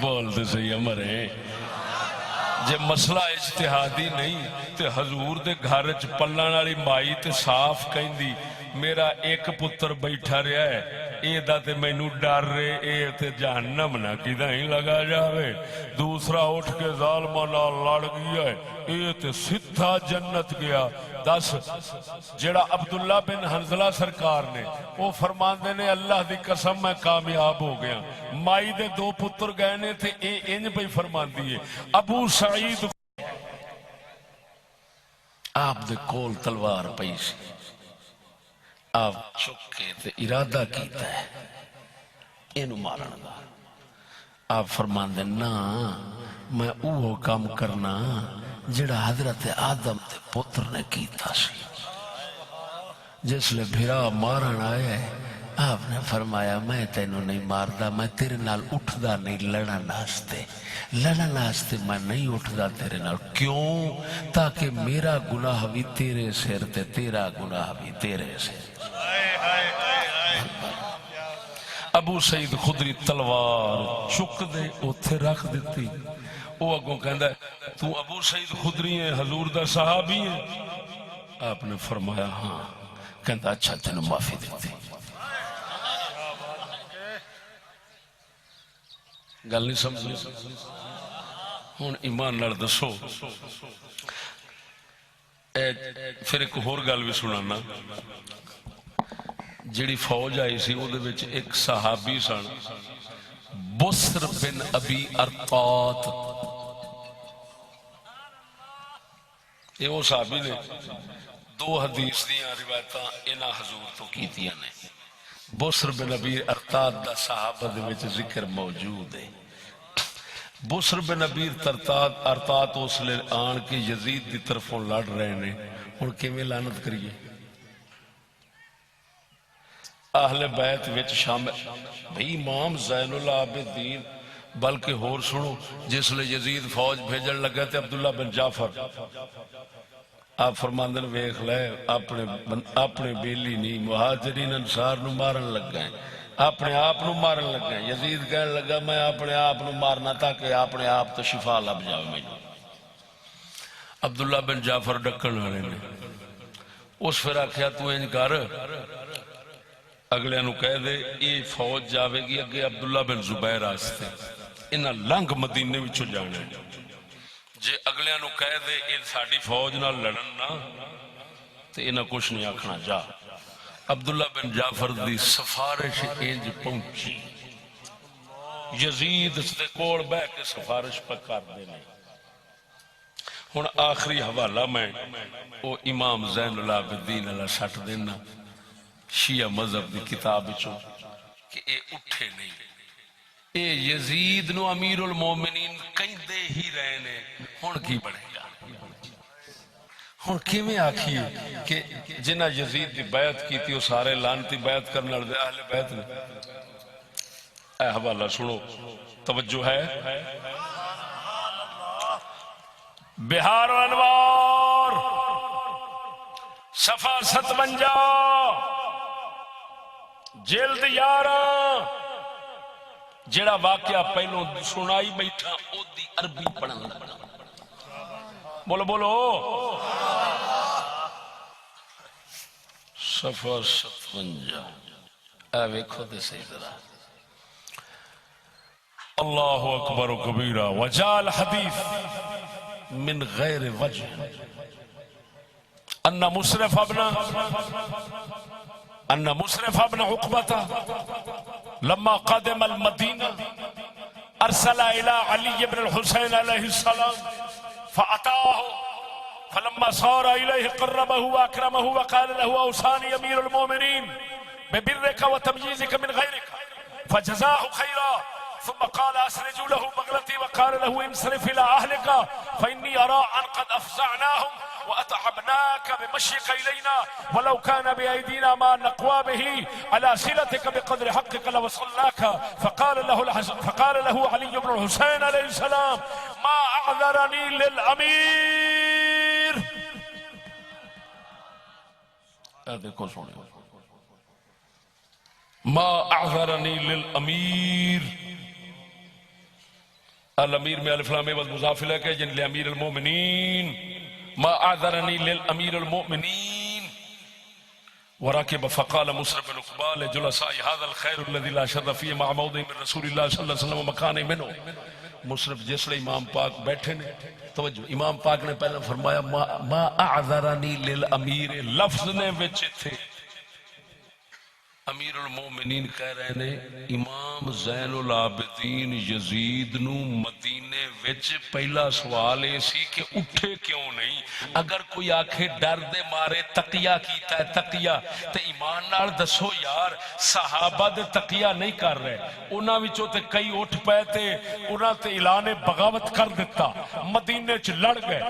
بولتے صحیح امرے، جے مسئلہ اجتہادی نہیں تے حضور دے گھر وچ پلن والی مائی تے صاف کہندی میرا ایک پتر بیٹھا رہا ہے، اے دا تے مینوں ڈر رہے، اے تے جہنم نہ کدھا ہی لگا جاوے، دوسرا اٹھ کے ظالماں نال لڑ گیا ہے، اے تے سدھا جنت گیا۔ دس جڑا عبداللہ بن حنظلہ سرکار نے وہ فرماندے نے اللہ دی قسم میں کامیاب ہو گیا، مائی دے 2 پتر گئے نے تے اے انج پہ فرماندی ہے۔ ابو سعید آپ دے کول تلوار پئی سی، آپ چکے تے ارادہ کیتا ہے اینو مارن دا، آپ فرماندے نا میں اوہ کام کرنا جڑا حضرت آدم تے پتر نے کیتا سی۔ جس لئے بھرا مارن آیا ہے آپ نے فرمایا میں تینوں نہیں ماردا، میں تیرے نال اٹھدا نہیں لڑن واسطے، لڑن واسطے میں نہیں اٹھدا تیرے نال، کیوں؟ تاکہ میرا گناہ بھی تیرے سر تے تیرا گناہ بھی تیرے سر۔ ابو سعید خدری تلوار چک دے اوتھے رکھ دیتی، وہ اگوں کہندا ہے تو ابو سعید خدری ہے حضور دا صحابی ہے؟ آپ نے فرمایا ہاں۔ کہندا اچھا تینوں معافی دیتی۔ گل نہیں سمجھ ہن ایمان نال دسو، پھر ایک اور گل بھی سنانا، جڑی فوج آئی سی وہ ایک صحابی سن بسر بن ابی ارطات، یہ وہ صحابی نے 2 حدیث دیاں روایتاں انہاں حضور تو کیتیاں نے۔ بسر بن ابی ارطات دا صحابہ دے وچ ذکر موجود ہے۔ بسر بن ابی ارطات اس لئے آن کے یزید دی طرفوں لڑ رہے نے، ہن کیویں لعنت کریے؟ اہل بیت وچ شامل بھئی امام زین العابدین، بلکہ ہور سنو جس لئے یزید فوج بھیجن لگا تے عبداللہ بن جعفر آپ فرماندن ویکھ لے اپنے بیلی نہیں، مہاجرین انصار نو مارن لگ گئے، اپنے آپ نو مارن لگ گئے۔ یزید کہنے لگا میں اپنے آپ نو مارنا تاکہ اپنے آپ تو شفا لب جاؤ مینوں۔ عبداللہ بن جعفر ڈکن والے نے اس پھر آکھیا تو انج کر، اگلے نو کہہ دے یہ فوج جاوے گی اگے عبداللہ بن زبیر آستے انہاں لنگ مدینے وچوں جانا ہے، اگلیاں نو کہہ دے یہ ساری فوج نال لڑن نا تے انہاں کچھ نہیں آکھنا جا. عبداللہ بن جعفر دی سفارش انج پہنچی یزید دے کول بہ کے سفارش پہ کر دینے. ہن آخری حوالہ میں او امام زین العابدین علیہ سٹ دینا شیعہ مذہب دی کتاب وچوں کہ اے اٹھے نہیں. اے یزید نو امیر المومنین کہندے ہی رہے نے. ہن کی بنے گا؟ ہن کیویں آکھیے کہ جنہ یزید دی بیعت کیتی او سارے لعنتی بیعت کرنے والے اہل بیت نے؟ اے حوالہ سنو، توجہ ہے. بہار و انوار صفحہ 57 جلد 11 جڑا واقعہ پہلو سنائی بیٹھا او دی عربی پڑھن. بولو بولو. صفحہ 57 اے ویکھو تے صحیح ذرا. اللہ اکبر و کبیرہ. وجال حدیث من غیر وجہ ان مصرف ابن عقبہ لما قدم المدینہ ارسل الى علی بن الحسین علیہ السلام فاتاه فلما صار الیہ قربه واکرمه وقال له اوصانی امیر المؤمنین ببرک وتمييزك من غیرک فجزاه خیرا ثم قال اسرجوا له بغلتي وقال له انصرف الى اهلك فاني ارى ان قد افزعناهم واتعبناك بمشيك الينا ولو كان بايدينا ما نقوى به على صلتك بقدر حقك لوصلناك. فقال له علي بن الحسين عليه السلام ما اعذرني للامير. دیکھو سنو ما اعذرني للامير. الامیر میں الف لام میم مضاف الیہ کہ جن لامیر المؤمنین ما اعذرنی للامیر المؤمنین. وركب فقال مصرف بن عقبہ لجلساء هذا الخير الذي لا شر فيه مع موضع من رسول الله صلی اللہ علیہ وسلم مکان منه. مصرف جس لئے امام پاک بیٹھے نے توجہ امام پاک نے پہلے فرمایا ما اعذرنی للامیر. لفظ نے وچ تھے امیر المومنین کہہ رہے نے امام زین العابدین یزید نو مدینے وچ پہلا سوال یہ سی کہ اٹھے کیوں نہیں. اگر کوئی آکھے ڈر دے مارے تقیہ کیتا ہے تقیہ تے ایمان نال دسو یار صحابہ دے تقیہ نہیں کر رہے. انہاں وچوں تے کئی اٹھ پئے تے انہاں تے اعلان بغاوت کر دیتا مدینے چ لڑ گئے.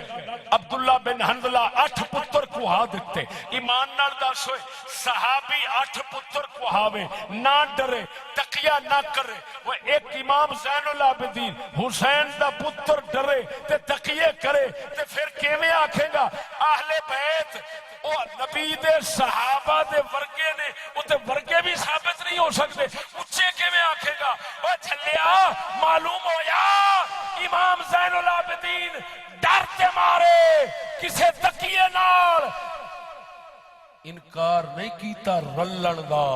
عبداللہ بن حنظلہ 8 پتر کوہا دیتے. ایمان نال دسو صحابی 8 پتر کو ہاوے نہ ڈرے تقیہ نہ کرے. وہ ایک امام زین العابدین حسین دا پتر ڈرے تے تقیہ کرے تے پھر کیویں آکھے گا اہل بیت او نبی دے صحابہ دے ورگے نے او تے ورگے بھی ثابت نہیں ہو سکتے. اچھے کیویں آکھے گا. او جھلیا معلوم ہویا امام زین العابدین ڈر تے مارے کسے تقیہ نال انکار نہیں کیتا رلن دا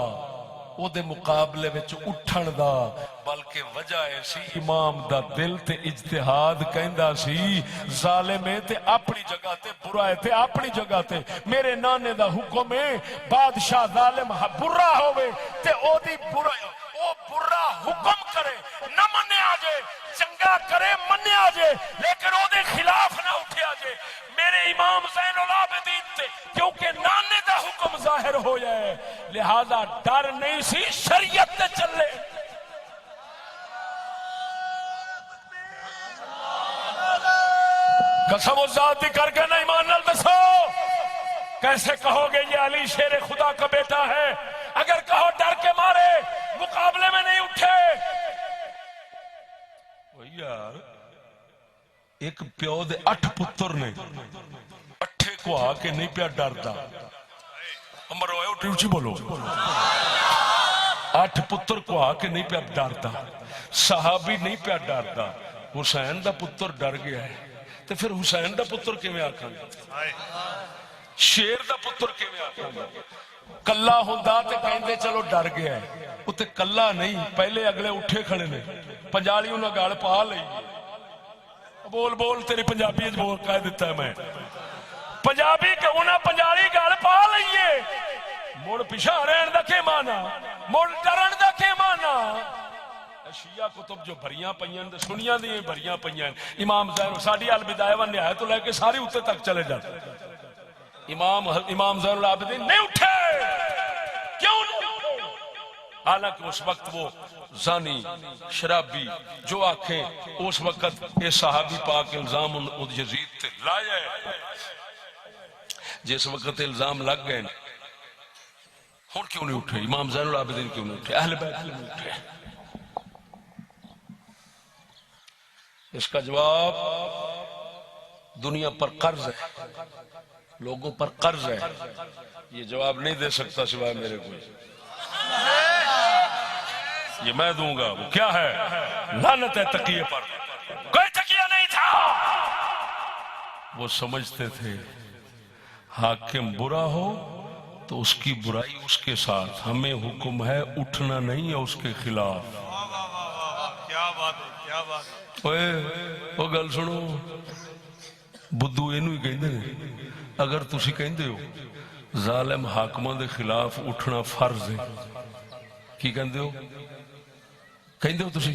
او دے مقابلے وچ اٹھن دا بلکہ وجہ ایسی امام دا دل تے اجتہاد کہندا سی ظالم ہے تے اپنی جگہ تے برا ہے تے اپنی جگہ تے میرے نانے دا حکم ہے بادشاہ ظالم برا ہوئے تے او دی برا او برا حکم کرے نہ منیا جے چنگا کرے منیا جے لیکن او دے خلاف نہ اٹھیا جے. میرے امام زین العابدین تے کیونکہ نانے دا حکم ظاہر ہو جائے لہذا ڈر نہیں سی شریعت تے چلے. قسم ذات دی کر کے نہ ایمان نال دسو کیسے کہو گے یہ علی شیر خدا کا بیٹا ہے اگر کہو ڈر کے مارے مقابلے میں نہیں اٹھے. یار ایک پیو دے 8 پتر نے 8 کو آ کے نہیں پیا ڈردا. امر ہوئے اٹھی اچھی بولو 8 پتر کو آ کے نہیں پیا ڈردا. صحابی نہیں پیا ڈردا. حسین دا پتر ڈر گیا ہے تو پھر حسین دا پتر کیویں آکھاں گے شیر دا پتر کیویں آکھاں گے. کلا ہوندا تے کہندے چلو ڈر گیا ہے او تے کلا نہیں پہلے اگلے اٹھے کھڑے نے پنجالی انہاں گل پا لئی بول بول تیری پنجابی بول کہہ دیتا ہے میں پنجابی انہاں پنجابی گل پا لئیے مڑ پیچھا رہن دا کے مانا مڑ ڈرن دا کے مانا شیعہ کتب جو بھریاں پئیاں سنیاں دی بھریاں پئیاں امام زین ساڈی البدایہ و نہایت تو لے کے ساری اوتے تک چلے جاتے امام زین العابدین نہیں اٹھے کیوں نہیں اٹھے حالانکہ اس وقت وہ زانی شرابی جو آنکھیں اس وقت یہ صحابی پاک الزام یزید تے لائے جس وقت الزام لگ گئے ہن کیوں نہیں اٹھے امام زین العابدین کیوں نہیں اٹھے اہل بیت کیوں نہیں اٹھے اس کا جواب دنیا پر قرض ہے لوگوں پر قرض ہے یہ جواب نہیں دے سکتا سوائے میرے کوئی یہ میں دوں گا وہ کیا ہے لعنت ہے تقیہ پر کوئی تقیہ نہیں تھا وہ سمجھتے تھے حاکم برا ہو تو اس کی برائی اس کے ساتھ ہمیں حکم ہے اٹھنا نہیں ہے اس کے خلاف کیا بات ہے کیا بات ہے وہ گل سنو بدھو اینو ہی کہندے نے اگر تسی کہندے ہو ظالم حاکماں دے خلاف اٹھنا فرض ہے کی کہندے ہو تسی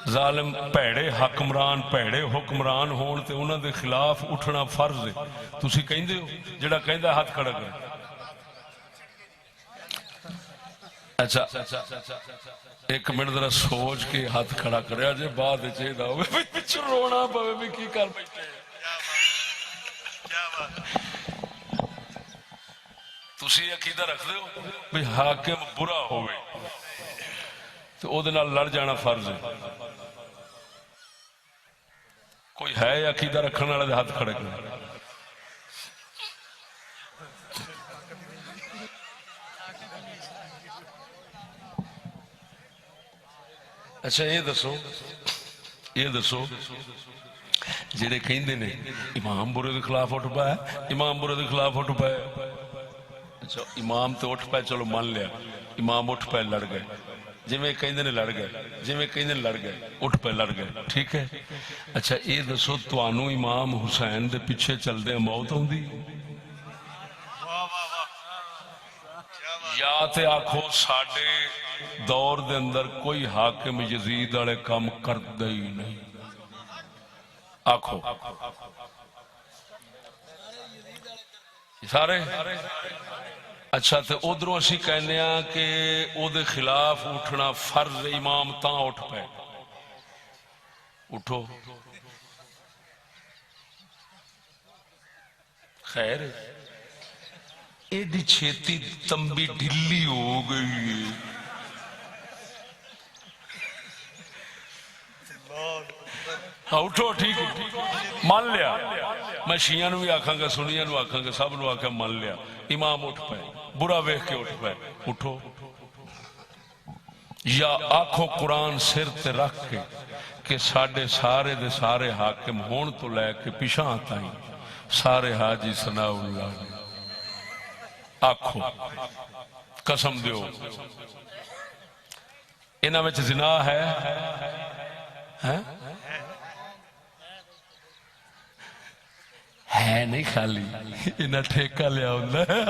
ظالم پیڑے حکمران ہون تے انہاں دے خلاف اٹھنا فرض ہے تسی کہندے ہو جڑا کہندا ہاتھ کھڑا کرے اچھا ایک منٹ ذرا سوچ کے ہاتھ کھڑا کریا جے بعد چاہیے ہوئے پچھو رونا پوے بھی کی کر بیٹھے تسی عقیدہ رکھ دے ہو بھی حاکم برا ہوئے تو او دے نال لڑ جانا فرض ہے کوئی ہے عقیدہ رکھنے والے ہاتھ کھڑے کرے اچھا یہ دسو جڑے کہندے نے امام برے دے خلاف اٹھ پایا اچھا امام تو اٹھ پائے چلو مان لیا امام اٹھ پائے لڑ گئے جویں کہندے نے لڑ گئے اٹھ پائے لڑ گئے ٹھیک ہے اچھا یہ دسو تانوں امام حسین دے پیچھے چلدے موت ہوندی یا تے آکھو ساڈے دور دے اندر کوئی حاکم یزید والے کام کردا ہی نہیں آکھو سارے اچھا تے ادھروں اسی کہنے ہاں کہ او دے خلاف اٹھنا فرض امام تاں اٹھ پائے اٹھو خیر ایڈی چھیتی تمبی ڈھلی ہو گئی اٹھو ٹھیک مان لیا میں شیعہ نو بھی آکھاں گا سنیاں نو آکھاں گا سب نو آکھاں مان لیا امام اٹھ پائے برا ویکھ کے اٹھ پائے اٹھو یا آنکھوں قرآن سر تے رکھ کے کہ ساڑھے سارے دے سارے حاکم ہون تو لے کے پیشاں آتا ہی سارے حاجی ثناء اللہ آنکھوں قسم دیو انہاں وچ زنا ہے ہے نہیں خالی انہاں ٹھیکہ لیا ہوندہ ہے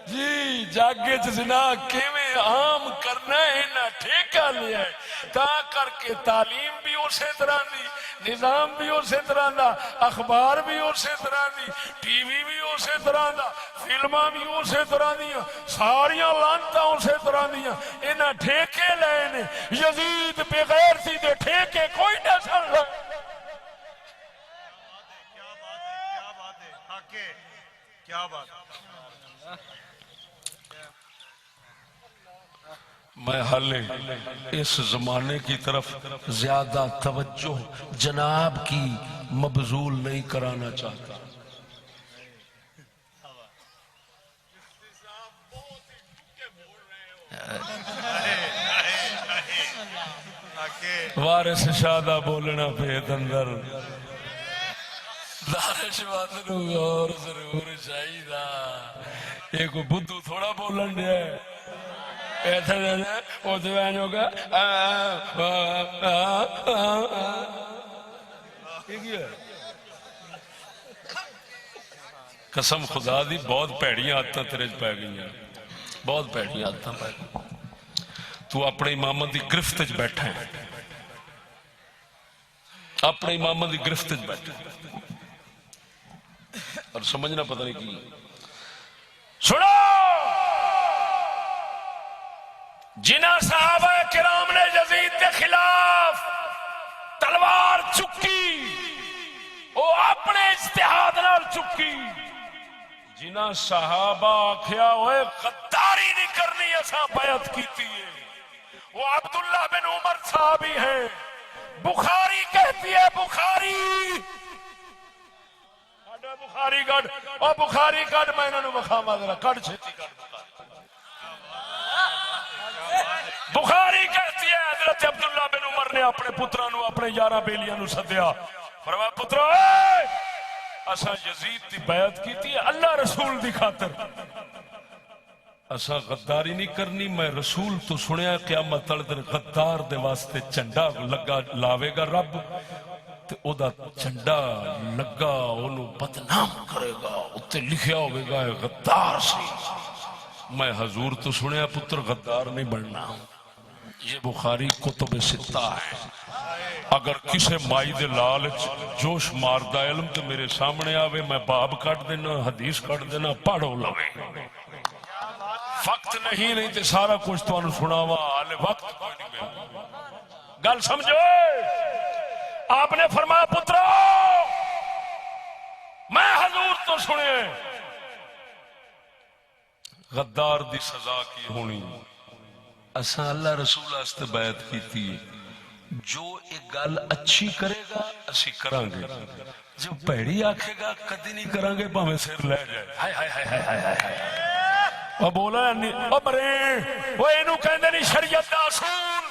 جی جاگے زنا کیویں عام کرنا ہے انہاں ٹھیکہ لیا ہے تا کر کے تعلیم بھی اسی طرح دی نظام بھی اسی طرح دا اخبار بھی اسی طرح دی ٹی وی بھی اسی طرح دا فلماں بھی اسی طرح دیا ساریاں لانتاں اسی طرح دیا انہاں ٹھیکے لئے نے یزید بغیر سی دے ٹھیکے کوئی نہ سن لے کیا بات میں حالے اس زمانے کی طرف زیادہ توجہ جناب کی مبذول نہیں کرانا چاہتا وارث شادہ بولنا پیت اندر دارش وادنو اور ضرور چاہیدہ ایک بدھو تھوڑا بولن دیا ہے قسم خدا دی بہت پیڑیاں عادتاں تیرے چ پی گئی، بہت پیڑیاں عادتاں پی گئی. تو اپنے امامت دی گرفت چ بیٹھا ہے، اپنے امامت دی گرفت چ بیٹھا ہے اور سمجھنا پتہ نہیں کی. سنو، جنہ صحابہ کرام نے یزید کے خلاف تلوار چکی وہ اپنے اجتہاد نال چکی. جنہ صحابہ آکھیا ہوئے غداری نہیں کرنی اساں بیعت کیتی ہے، وہ عبداللہ بن عمر صحابی ہیں. بخاری کہتی ہے، بخاری بخاری کڈ، او بخاری کڈ، میں انہاں نوں وکھاواں ذرا، کڈ چھتی کڈ. بخاری کہتی ہے حضرت عبداللہ بن عمر نے اپنے پتراں نوں، اپنے یاراں بیلیاں نوں سدیا، فرمایا پترو اساں یزید دی بیعت کیتی ہے اللہ رسول دی خاطر، اساں غداری نہیں کرنی. میں رسول تو سنیا قیامت والے دن غدار دے واسطے جھنڈا لگا لاوے گا رب، تے او دا جھنڈا لگا اونوں بدنام کرے گا، اوتے لکھیا ہوے گا غدار سی. میں حضور تو سنیا پتر غدار نہیں بننا. یہ بخاری کتب ستہ ہے. اگر کسے مائی دے لالچ جوش ماردا علم تو میرے سامنے آوے، میں باب کٹ دینا، حدیث کٹ دینا، پڑھو لوے. وقت نہیں تے سارا کچھ تو انہوں سناوا، حالے وقت کوئی نہیں میرا. گل سمجھو، آپ نے فرمایا پترو میں حضور تو سنے غدار دی سزا کی ہونی. اساں اللہ رسول واسطے بیعت کیتی ہے. جو ایک گل اچھی کرے گا اسی کران گے، جو پیڑی آکھے گا کدی نہیں کران گے، بھاویں سر لے جائے. ہائے ہائے ہائے ہائے ہائے ہائے. وہ بولا نہیں، وہ مرے وہ اینو کہندے نہیں شریعت دا اصول.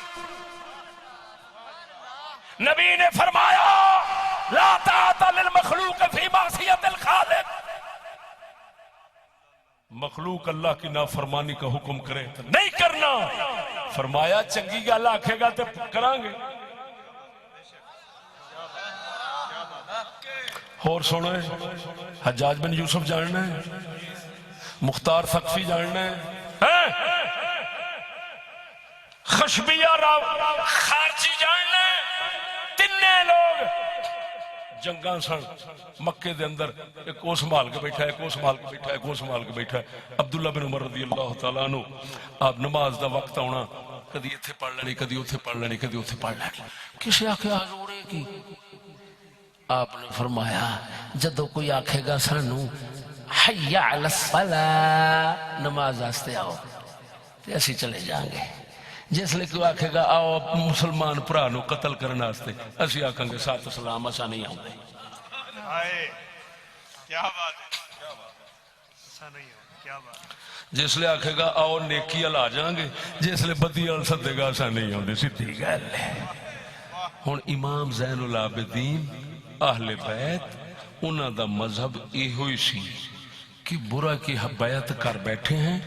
نبی نے فرمایا لا طاعت للمخلوق فی معصیت الخالق. مخلوق اللہ کی نافرمانی کا حکم کرے تو نہیں کرنا. فرمایا چنگی گل آکھے گا تو کران گے. اور سنو، حجاج بن یوسف جاننا ہے، مختار ثقفی جاننا ہے، خشبیہ خارجی جاننا ہے. تینے لوگ جنگاں سن مکے دے اندر، ایک او سنبھال کے بیٹھا ہے، ایک او سنبھال کے بیٹھا ہے، ایک او سنبھال کے بیٹھا ہے. عبداللہ بن عمر رضی اللہ تعالیٰ عنہ آپ نماز دا وقت آنا، کدی ایتھے پڑھ لینی، کدی اوتھے پڑھ لینی، کدی اوتھے پڑھ لینی. کسے آکھے حضور کی؟ آپ نے فرمایا جدو کوئی آکھے گا سانو حی علی الصلاۃ، نماز واسطے آؤ، تے اسی چلے جائیں گے. جس لئے کوئی آکھے گا آؤ مسلمان پرا نو قتل کرنے واسطے، اسی آکھیں گے سات اسلام اسا نہیں آؤں گے. کیا بات ہے، ایسا نہیں ہو، کیا بات. جس لئے آکھے گا آؤ نیکی ال آ جائیں گے، جس لئے بدی ال سدے گا اسا نہیں آؤں گے. سیدھی گل ہے. ہن امام زین العابدین اہل بیت انہاں دا مذہب یہ ہوئی سی کہ برا کی بیعت کر بیٹھے ہیں،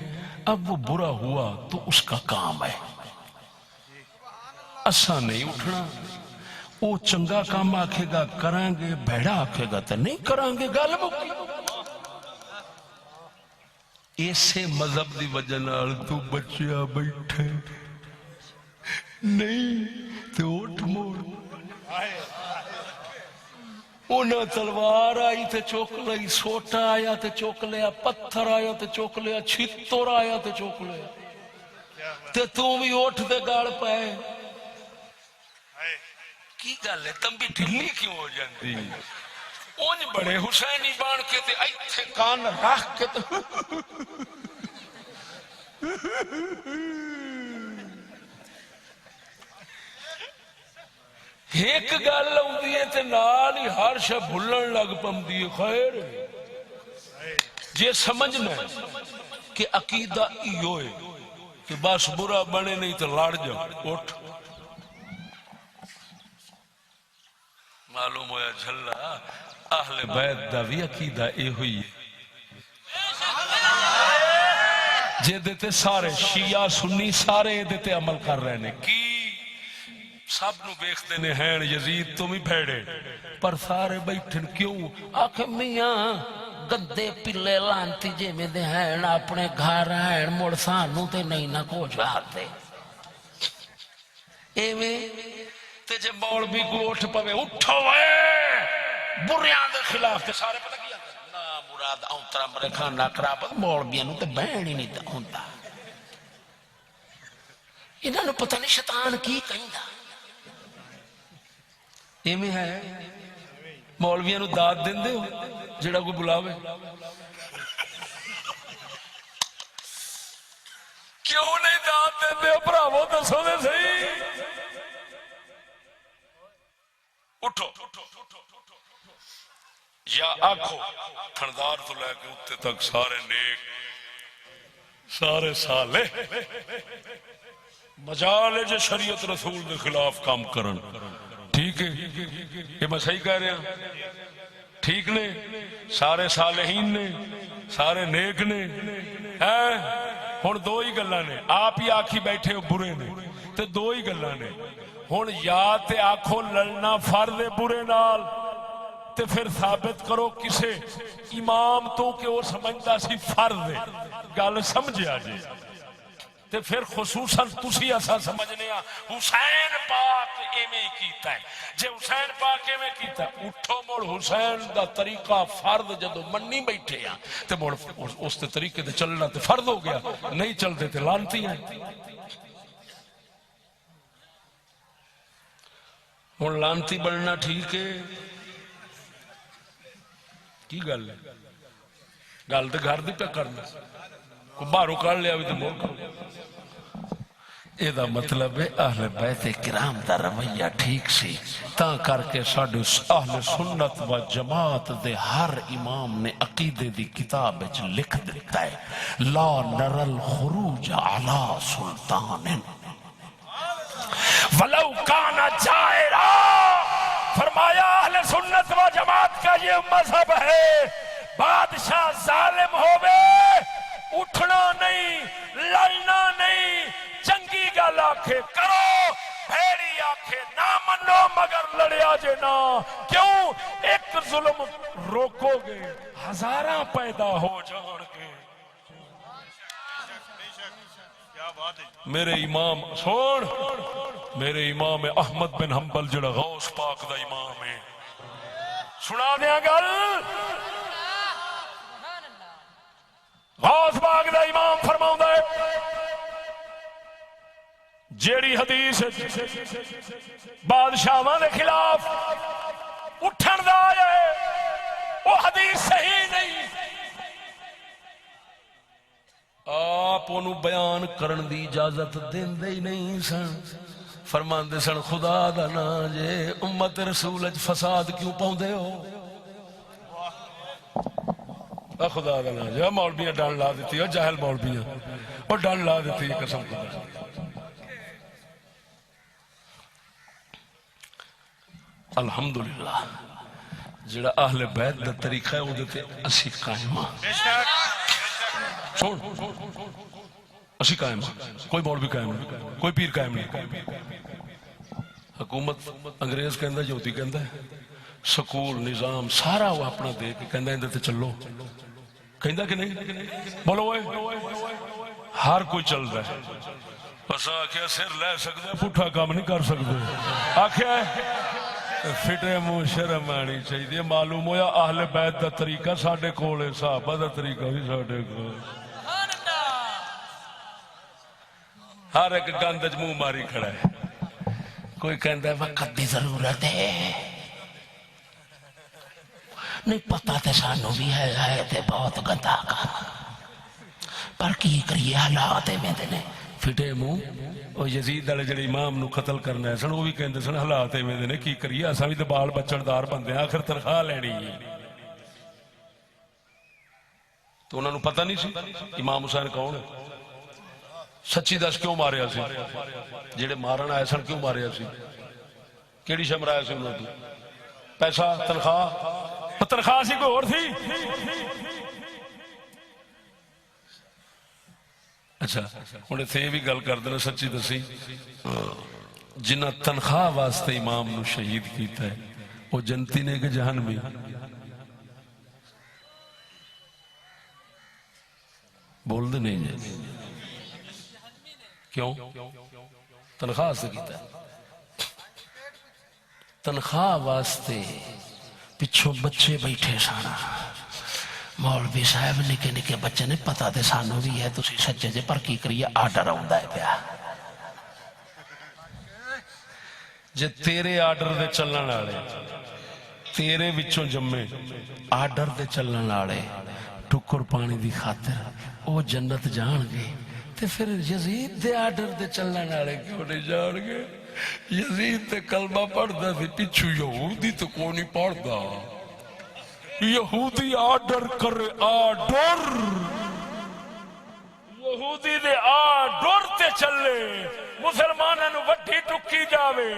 اب وہ برا ہوا تو اس کا کام ہے، اسا نہیں اٹھنا. وہ چنگا کام آکھے گا کران گے، بھیڑا آکھے گا تو نہیں کران گے. گل مکی. ایسے مذہب دی وجہ نال تو بچیا بیٹھے نہیں تو اٹھ موڑ. انہاں تلوار آئی تے چوک لئی، سوٹا آیا تے چوک لیا، پتھر آیا تے چوک لیا، چھتر آیا تے چوک لیا، تے تو بھی اٹھ دے گاڑ پائے. کی گل ہے تم بھی ڈھلی کیوں ہو جاندی؟ اونج بڑے حسینی بان کے تے ایتھے کان رکھ کے تے ایک گل آؤندی ہے تے نال ہی ہر شے بھلن لگ پمدی ہے. خیر جے سمجھنا ہے کہ عقیدہ ایو ہے کہ بس برا بنے نہیں تو لڑ جا، اٹھ. معلوم ہویا جھلا اہل بیت دا بھی عقیدہ اے ہوئی ہے. جے تے سارے شیعہ سنی سارے دے تے عمل کر رہے ہیں کی سب نو ویکھدے نے ہیں یزید تو بھی بھیڑے پر سارے بیٹھن کیوں آخ میاں گندے پلے لانتی جے میں دے ہیں اپنے گھر ہیں مڑ سانو تے نہیں نہ کو جاتے ایویں تے جے مولوی کو اٹھ پوے اٹھو اے بریاں دے خلاف تے سارے پتہ کیا نا مراد اونترا مرے کھانا خراب مولویاں نو تے بہن ہی نہیں ہوندا انہاں نو پتہ نہیں شیطان کی کہندا ایویں ہے مولویاں نو داد دیندے ہو جڑا کوئی بلاوے کیوں نہیں داد دیندے ہو بھراوو دسو دے صحیح اٹھو یا آنکھو تھندار تو لے کے اتے تک سارے نیک سارے صالح مجال جو شریعت رسول دے خلاف کام کرن ٹھیک ہے یہ میں صحیح کہہ رہا ہوں ٹھیک نے سارے صالحین نے سارے نیک نے ہن دو ہی گلاں نے آپ ہی آکھی بیٹھے ہو برے نے تے دو ہی گلاں نے ہن یا تے آکھو لڑنا فرض ہے برے نال تے پھر ثابت کرو کسے امام تو کہ وہ سمجھدا سی فرض ہے گل سمجھیا جی تے پھر خصوصاً تسی ایسا سمجھنے حسین پاک ایویں کیتا ہے جے حسین پاک ایویں کیتا ہے اٹھو مڑ حسین دا طریقہ فرض جدو منی بیٹھے ہیں تے مڑ اس تے طریقے تے چلنا تے فرض ہو گیا نہیں چلتے تے لانتی ہیں ہن لانتی بننا ٹھیک ہے کی گل ہے گل تے گھر دی پہ کرنا باہروں کر لیا بھی تو مور کرو اے دا مطلب ہے اہل بیت کرام دا رویہ ٹھیک سی تاں کر کے ساڈے اہل سنت و جماعت دے ہر امام نے عقیدے دی کتاب وچ لکھ دیتا ہے لا نر الخروج علی سلطان ولو کان جائرا فرمایا اہل سنت و جماعت کا یہ مذہب ہے بادشاہ ظالم ہوئے اٹھنا نہیں لڑنا نہیں چنگی گل آکھے کرو بھیڑی آکھے نہ منو مگر لڑیا جے نہ کیوں ایک ظلم روکو گے ہزاراں پیدا ہو جان گے میرے امام سن میرے امام احمد بن حنبل جڑا غوث پاک دا امام ہے سنا دیا گل غوث پاک دا امام فرماؤں ہے جیڑی حدیث بادشاہاں دے خلاف اٹھن دا ہے وہ حدیث صحیح نہیں آپ انہوں بیان کرن دی اجازت دیندے ہی نہیں سن فرماندے سن خدا دا نا جے امت رسول اج فساد کیوں پاؤندے ہو خدا دا نا جے مولویاں ڈن لا دیتی ہے جاہل مولویاں اور ڈن لا دیتی ہے قسم خدا الحمدللہ جڑا اہل بیت دا طریقہ ہے وہ دیتے اسی قائم سن اسی قائم کوئی مولوی قائم نہیں کوئی پیر قائم نہیں حکومت انگریز کہندہ یہودی کہندہ ہے سکول نظام سارا وہ اپنا دے کے کہندہ اندر تے چلو کہندہ کہ نہیں بولو ہوئے ہر کوئی چل رہا ہے بس آکھیا سر لے سکتے پٹھا کام نہیں کر سکتے آکھیا فٹے منہ شرم آنی چاہیے معلوم ہویا اہل بیت دا طریقہ ساڑھے کولے صحابہ دا طریقہ بھی ساڑھے کولے ہر ایک گندج منہ ماری کھڑا ہے کوئی کہندہ ہے وقت دی ضرورت ہے نہیں پتہ تے سانو بھی ہے تے بہت گندا کام پر کی کریے حالات میں دینے فٹے منہ اور یزید والے جڑے امام نو قتل کرنا ہے سن وہ بھی کہندے سن حالات میں دینے کی کریے اساں بھی تے بال بچڑ دار بندے آخر تنخواہ لینی تو انہوں نے پتہ نہیں سی امام حسین کون ہے سچی دس کیوں ماریا سی جڑے مارن آئے سن کیوں ماریا سی کیڑی شے مرایا سی انہوں نے پیسہ تنخواہ سی کوئی اور تھی اچھا ہوں اتنے یہ بھی گل کر دینا سچی دسی جنہ تنخواہ واسطے امام نو شہید کیتا ہے وہ جنتی نے کہ جہنمی؟ بول دے نہیں جی کیوں؟ تنخواہ واسطے کیتا ہے، تنخواہ واسطے پچھوں بچے بیٹھے سانا مولوی صاحب نکے نکے بچے نے پتا تے سانو بھی ہے تسی سچے جے پر کی کریے آرڈر آوندا ہے پیا جے تیرے آرڈر دے چلن والے تیرے وچوں جمے آرڈر دے چلن والے ٹکر پانی دی خاطر او جنت جان گے تے پھر یزید دے آرڈر دے چلن والے کیوں نہیں جان گے؟ یزید تے کلمہ پڑھدا سی پچھو یہودی تو کوئی نہیں پڑھدا یہودی آرڈر کرے آرڈر یہودی دے آرڈر تے چلے مسلمانوں نو وڈی ٹکی جاوے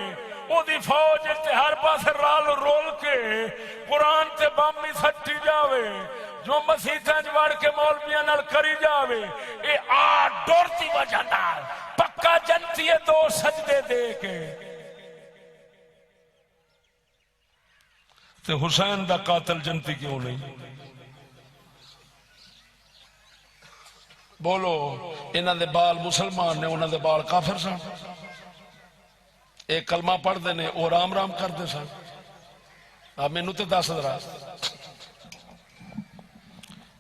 او دی فوج تے ہر پاس رال رول کے قرآن تے بامبی سٹی جاوے جو مسیحاں وڑ کے مولویاں نال کری جاوے اے آرڈر دی وجہ نال پکا جنتی ہے دو سجدے دے کے تے حسین دا قاتل جنتی کیوں نہیں؟ بولو انہاں دے بال مسلمان نے انہاں دے بال کافر سن ایک کلمہ پڑھ دے نے او رام رام کر دے سن اب مینوں تے دس ذرا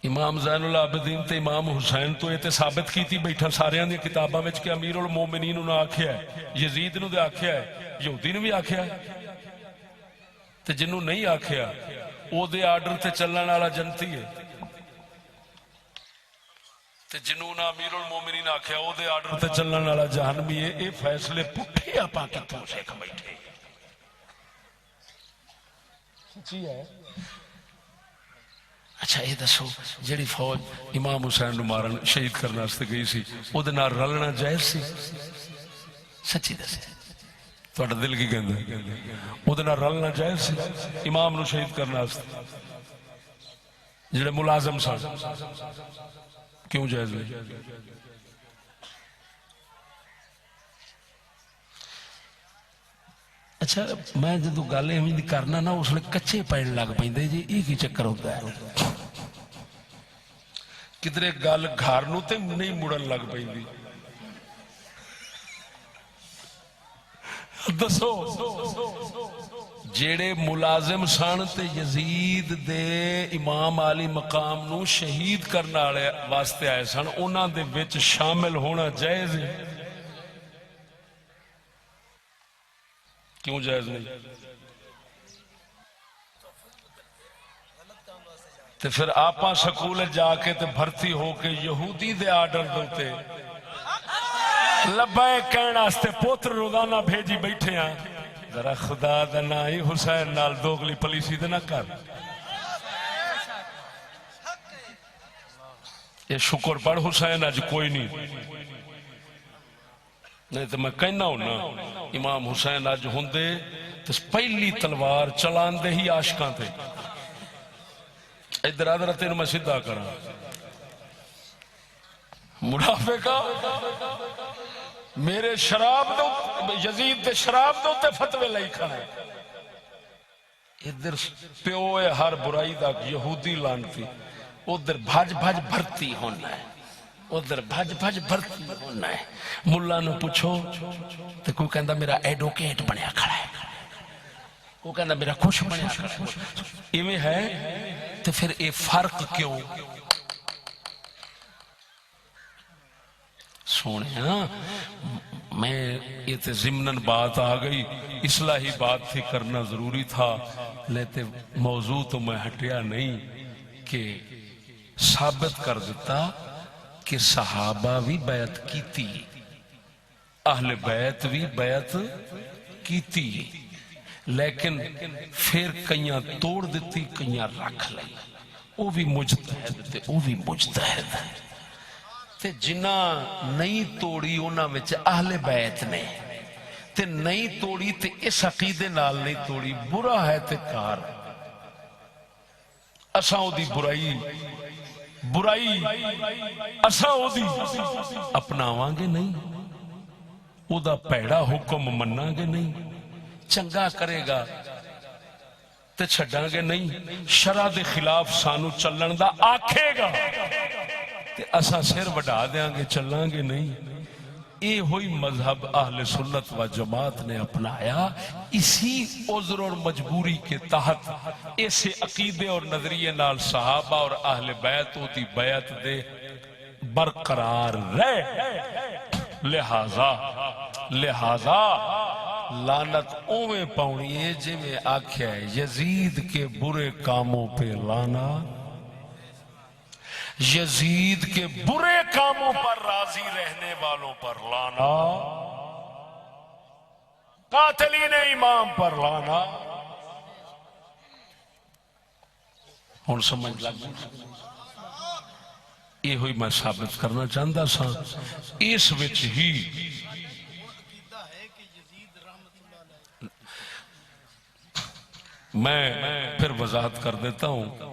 امام زین العابدین تے امام حسین تو یہ تے ثابت کیتی بیٹھا سارے دی کتاباں وچ کہ امیر المومنین انہاں آکھیا ہے یزید نو تے آکھیا ہے یہودی نو بھی آکھیا ہے تے جنوں نہیں آکھیا او دے آرڈر تے چلن والا جنتی ہے تے جنوں نہ امیر المومنین آکھیا او دے آرڈر تے چلن والا جہنمی ہے اے فیصلے پٹھے آپاں کتھوں سیکھ بیٹھے سچی ہے اچھا یہ دسو جیڑی فوج امام حسین نو مارن شہید کرنے واسطے گئی سی او دے نال رلنا جائز سی؟ سچی دسے تہاڈا دل کی کہندا او دے نال رلنا جائز سی امام نو شہید کرنے واسطے جڑے ملازم سن کیوں جائز نہیں؟ اچھا میں جدو گل ایویں کرنا نا اس لیے کچے پین لگ پیندے جی یہ کی چکر ہوتا ہے کدھر گل گھر نو تے نہیں مڑن لگ پیندی دسو جیڑے ملازم سن تے یزید دے امام علی مقام نو شہید کرنے والے واسطے آئے سن انہاں دے وچ شامل ہونا جائز ہے کیوں جائز نہیں؟ تے پھر آپاں سکول جا کے تے بھرتی ہو کے یہودی دے آرڈر دوتے لبائے کہن واسطے پوتر روزانہ بھیجی بیٹھے ہیں ذرا خدا دا نا ہی حسین نال دوگلی پلیسی دے نہ کر یہ شکر پڑھ حسین اج کوئی نہیں نہیں تو میں کہنا ہوں نا امام حسین اج ہوندے تو پہلی تلوار چلان دے ہی عاشقاں تے ادھر ادھر تینوں میں سیدھا کراں منافقہ میرے شراب دو یزید دے شراب دو تے فتوے لئی کھڑے ادھر پیو ہر برائی دا یہودی لانتی ادھر بھج بھج بھرتی ہونا ہے ادھر بھج بھج بھرتی ہونا ہے ملا نو پوچھو تو کوئی کہندا میرا ایڈوکیٹ بنیا کھڑا ہے کوئی کہندا میرا خوش بنیا کھڑا ہے ایویں ہے تو پھر اے فرق کیوں سونے ہاں میں یہ تے ضمناً بات آ گئی اصلاحی بات تھی کرنا ضروری تھا لیتے موضوع تو میں ہٹیا نہیں کہ ثابت کر دیتا کہ صحابہ بھی بیعت کیتی اہل بیعت بھی بیعت کیتی لیکن پھر کئیاں توڑ دیتی کئیاں رکھ لئی وہ بھی مجتہد تے وہ بھی مجتہد تے جنہ نہیں توڑی انہاں وچ اہل بیعت نے تے نہیں توڑی تے اس عقیدے نال نہیں توڑی برا ہے تے کار اساں دی برائی برائی اساں او دی اپناواں گے نہیں، او دا پیڑا حکم مننا گے نہیں، چنگا کرے گا تے چھڈاں گے نہیں، شرع دے خلاف سانو چلن دا آکھے گا تے اساں سر وڈا دیاں گے، چلاں گے نہیں۔ یہ ہوئی مذہب اہل سنت و جماعت نے اپنایا، اسی عذر اور مجبوری کے تحت ایسے عقیدے اور نظریے نال صحابہ اور اہل بیت ہوتی بیعت دے برقرار رہے۔ لہذا لعنت اوے پاؤنی ہے جی میں آکھیا ہے یزید کے برے کاموں پہ لعنت، یزید کے برے کاموں پر راضی رہنے والوں پر لعنت، قاتلین امام پر لعنت۔ ہن سمجھ لگ یہ ہوئی میں ثابت کرنا چاہتا سا، اس وچ ہی میں پھر وضاحت کر دیتا ہوں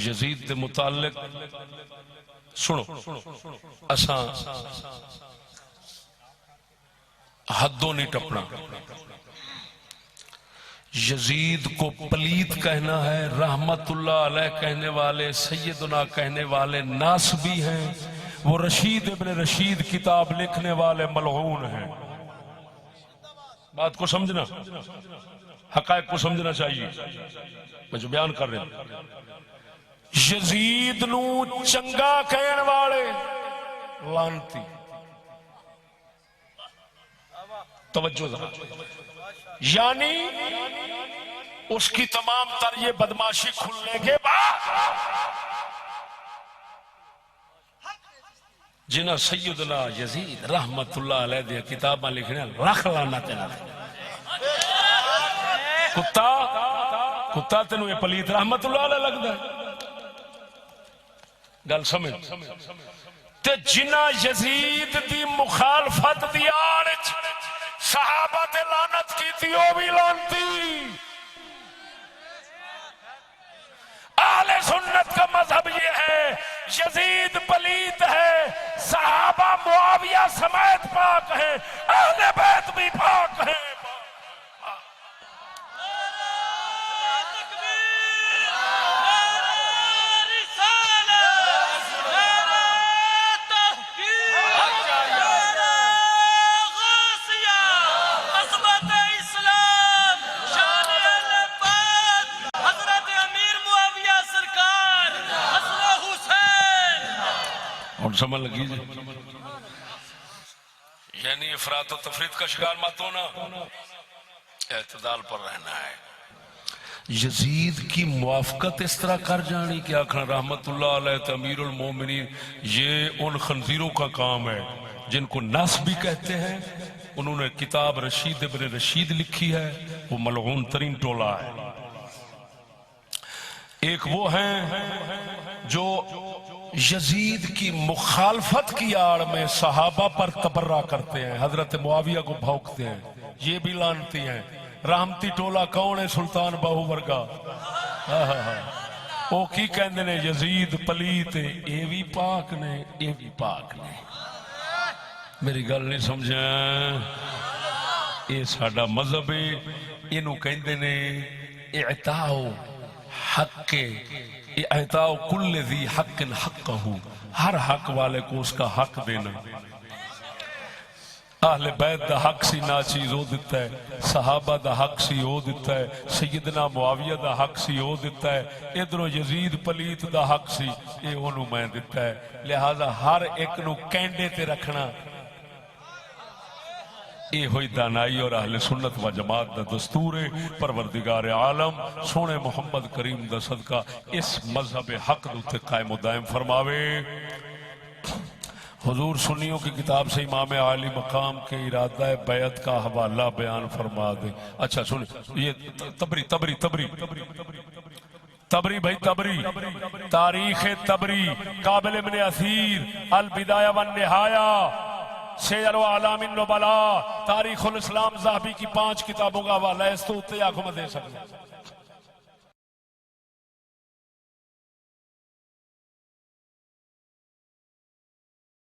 یزید دے متعلق۔ سنو، اساں حدوں نہیں ٹپنا۔ یزید کو پلیت کہنا ہے، رحمت اللہ علیہ کہنے والے، سیدنا کہنے والے ناسبی ہیں، وہ رشید ابن رشید کتاب لکھنے والے ملعون ہیں۔ بات کو سمجھنا، حقائق کو سمجھنا چاہیے، میں جو بیان کر رہا ہوں۔ یزید نو چنگا کہن والے لعنتی، توجہ ذرا، یعنی اس کی تمام تر یہ بدماشی کھلنے کے بعد جنہ سیدنا یزید رحمت اللہ علیہ دیا کتاباں لکھنے رکھ لعنت کتا تینوں یہ پلیت رحمت اللہ علیہ لگتا ہے؟ گل سمجھ تے جنہ یزید دی مخالفت دی آڑ صحابہ تے لعنت کی تھی، وہ بھی لعنتی۔ اہل سنت کا مذہب یہ ہے یزید پلیت ہے، صحابہ معاویہ سمیت پاک ہیں، اہل بیت بھی پاک ہیں۔ سمجھ لگی جی؟ یعنی افراط و تفرید کا شکار مت ہونا، اعتدال پر رہنا ہے۔ یزید کی موافقت اس طرح کر جانی کہ آخر رحمت اللہ علیہ امیر المومنین، یہ ان خنزیروں کا کام ہے جن کو ناسبی کہتے ہیں۔ انہوں نے کتاب رشید ابن رشید لکھی ہے، وہ ملعون ترین ٹولہ ہے۔ ایک وہ ہیں جو یزید کی مخالفت کی آڑ میں صحابہ پر تبرہ کرتے ہیں، حضرت معاویہ کو بھونکتے ہیں، یہ بھی لعنتی ہیں۔ رحمتی ٹولہ کون ہے؟ سلطان باہو ورگا، وہ کی کہندے نے یزید پلیت، اے بھی پاک نے، اے بھی پاک نے۔ میری گل نہیں سمجھا؟ یہ ساڈا مذہب ہے، اینو کہندے نے اعطاء حق، اعطاء کل ذی حق حقہ، ہر حق والے کو اس کا حق دینا۔ اہل بیت دا حق سی ناچیز ہو دیتا ہے، صحابہ دا حق سی ہو دیتا ہے، سیدنا معاویہ دا حق سی ہو دیتا ہے، ادھروں یزید پلیت دا حق سی یہ انہوں میں دیتا ہے۔ لہذا ہر ایک نو کینڈے تے رکھنا یہ ہوئی دانائی اور اہل سنت و جماعت دا دستور ہے۔ پروردگار عالم سونے محمد کریم دا صدقہ اس مذہب حق دوتے قائم و دائم فرماوے۔ حضور سنیوں کی کتاب سے امام عالی مقام کے ارادہ بیعت کا حوالہ بیان فرما دے۔ اچھا سنیں، یہ تبری بھائی، تبری تاریخ تبری، قابل ابن اثیر، البدایہ والنہایہ، سیر و اعلام النبلاء، تاریخ الاسلام ذہبی کی 5 کتابوں کا حوالہ ہے، اس تو اتے آنکھوں میں دے سکتے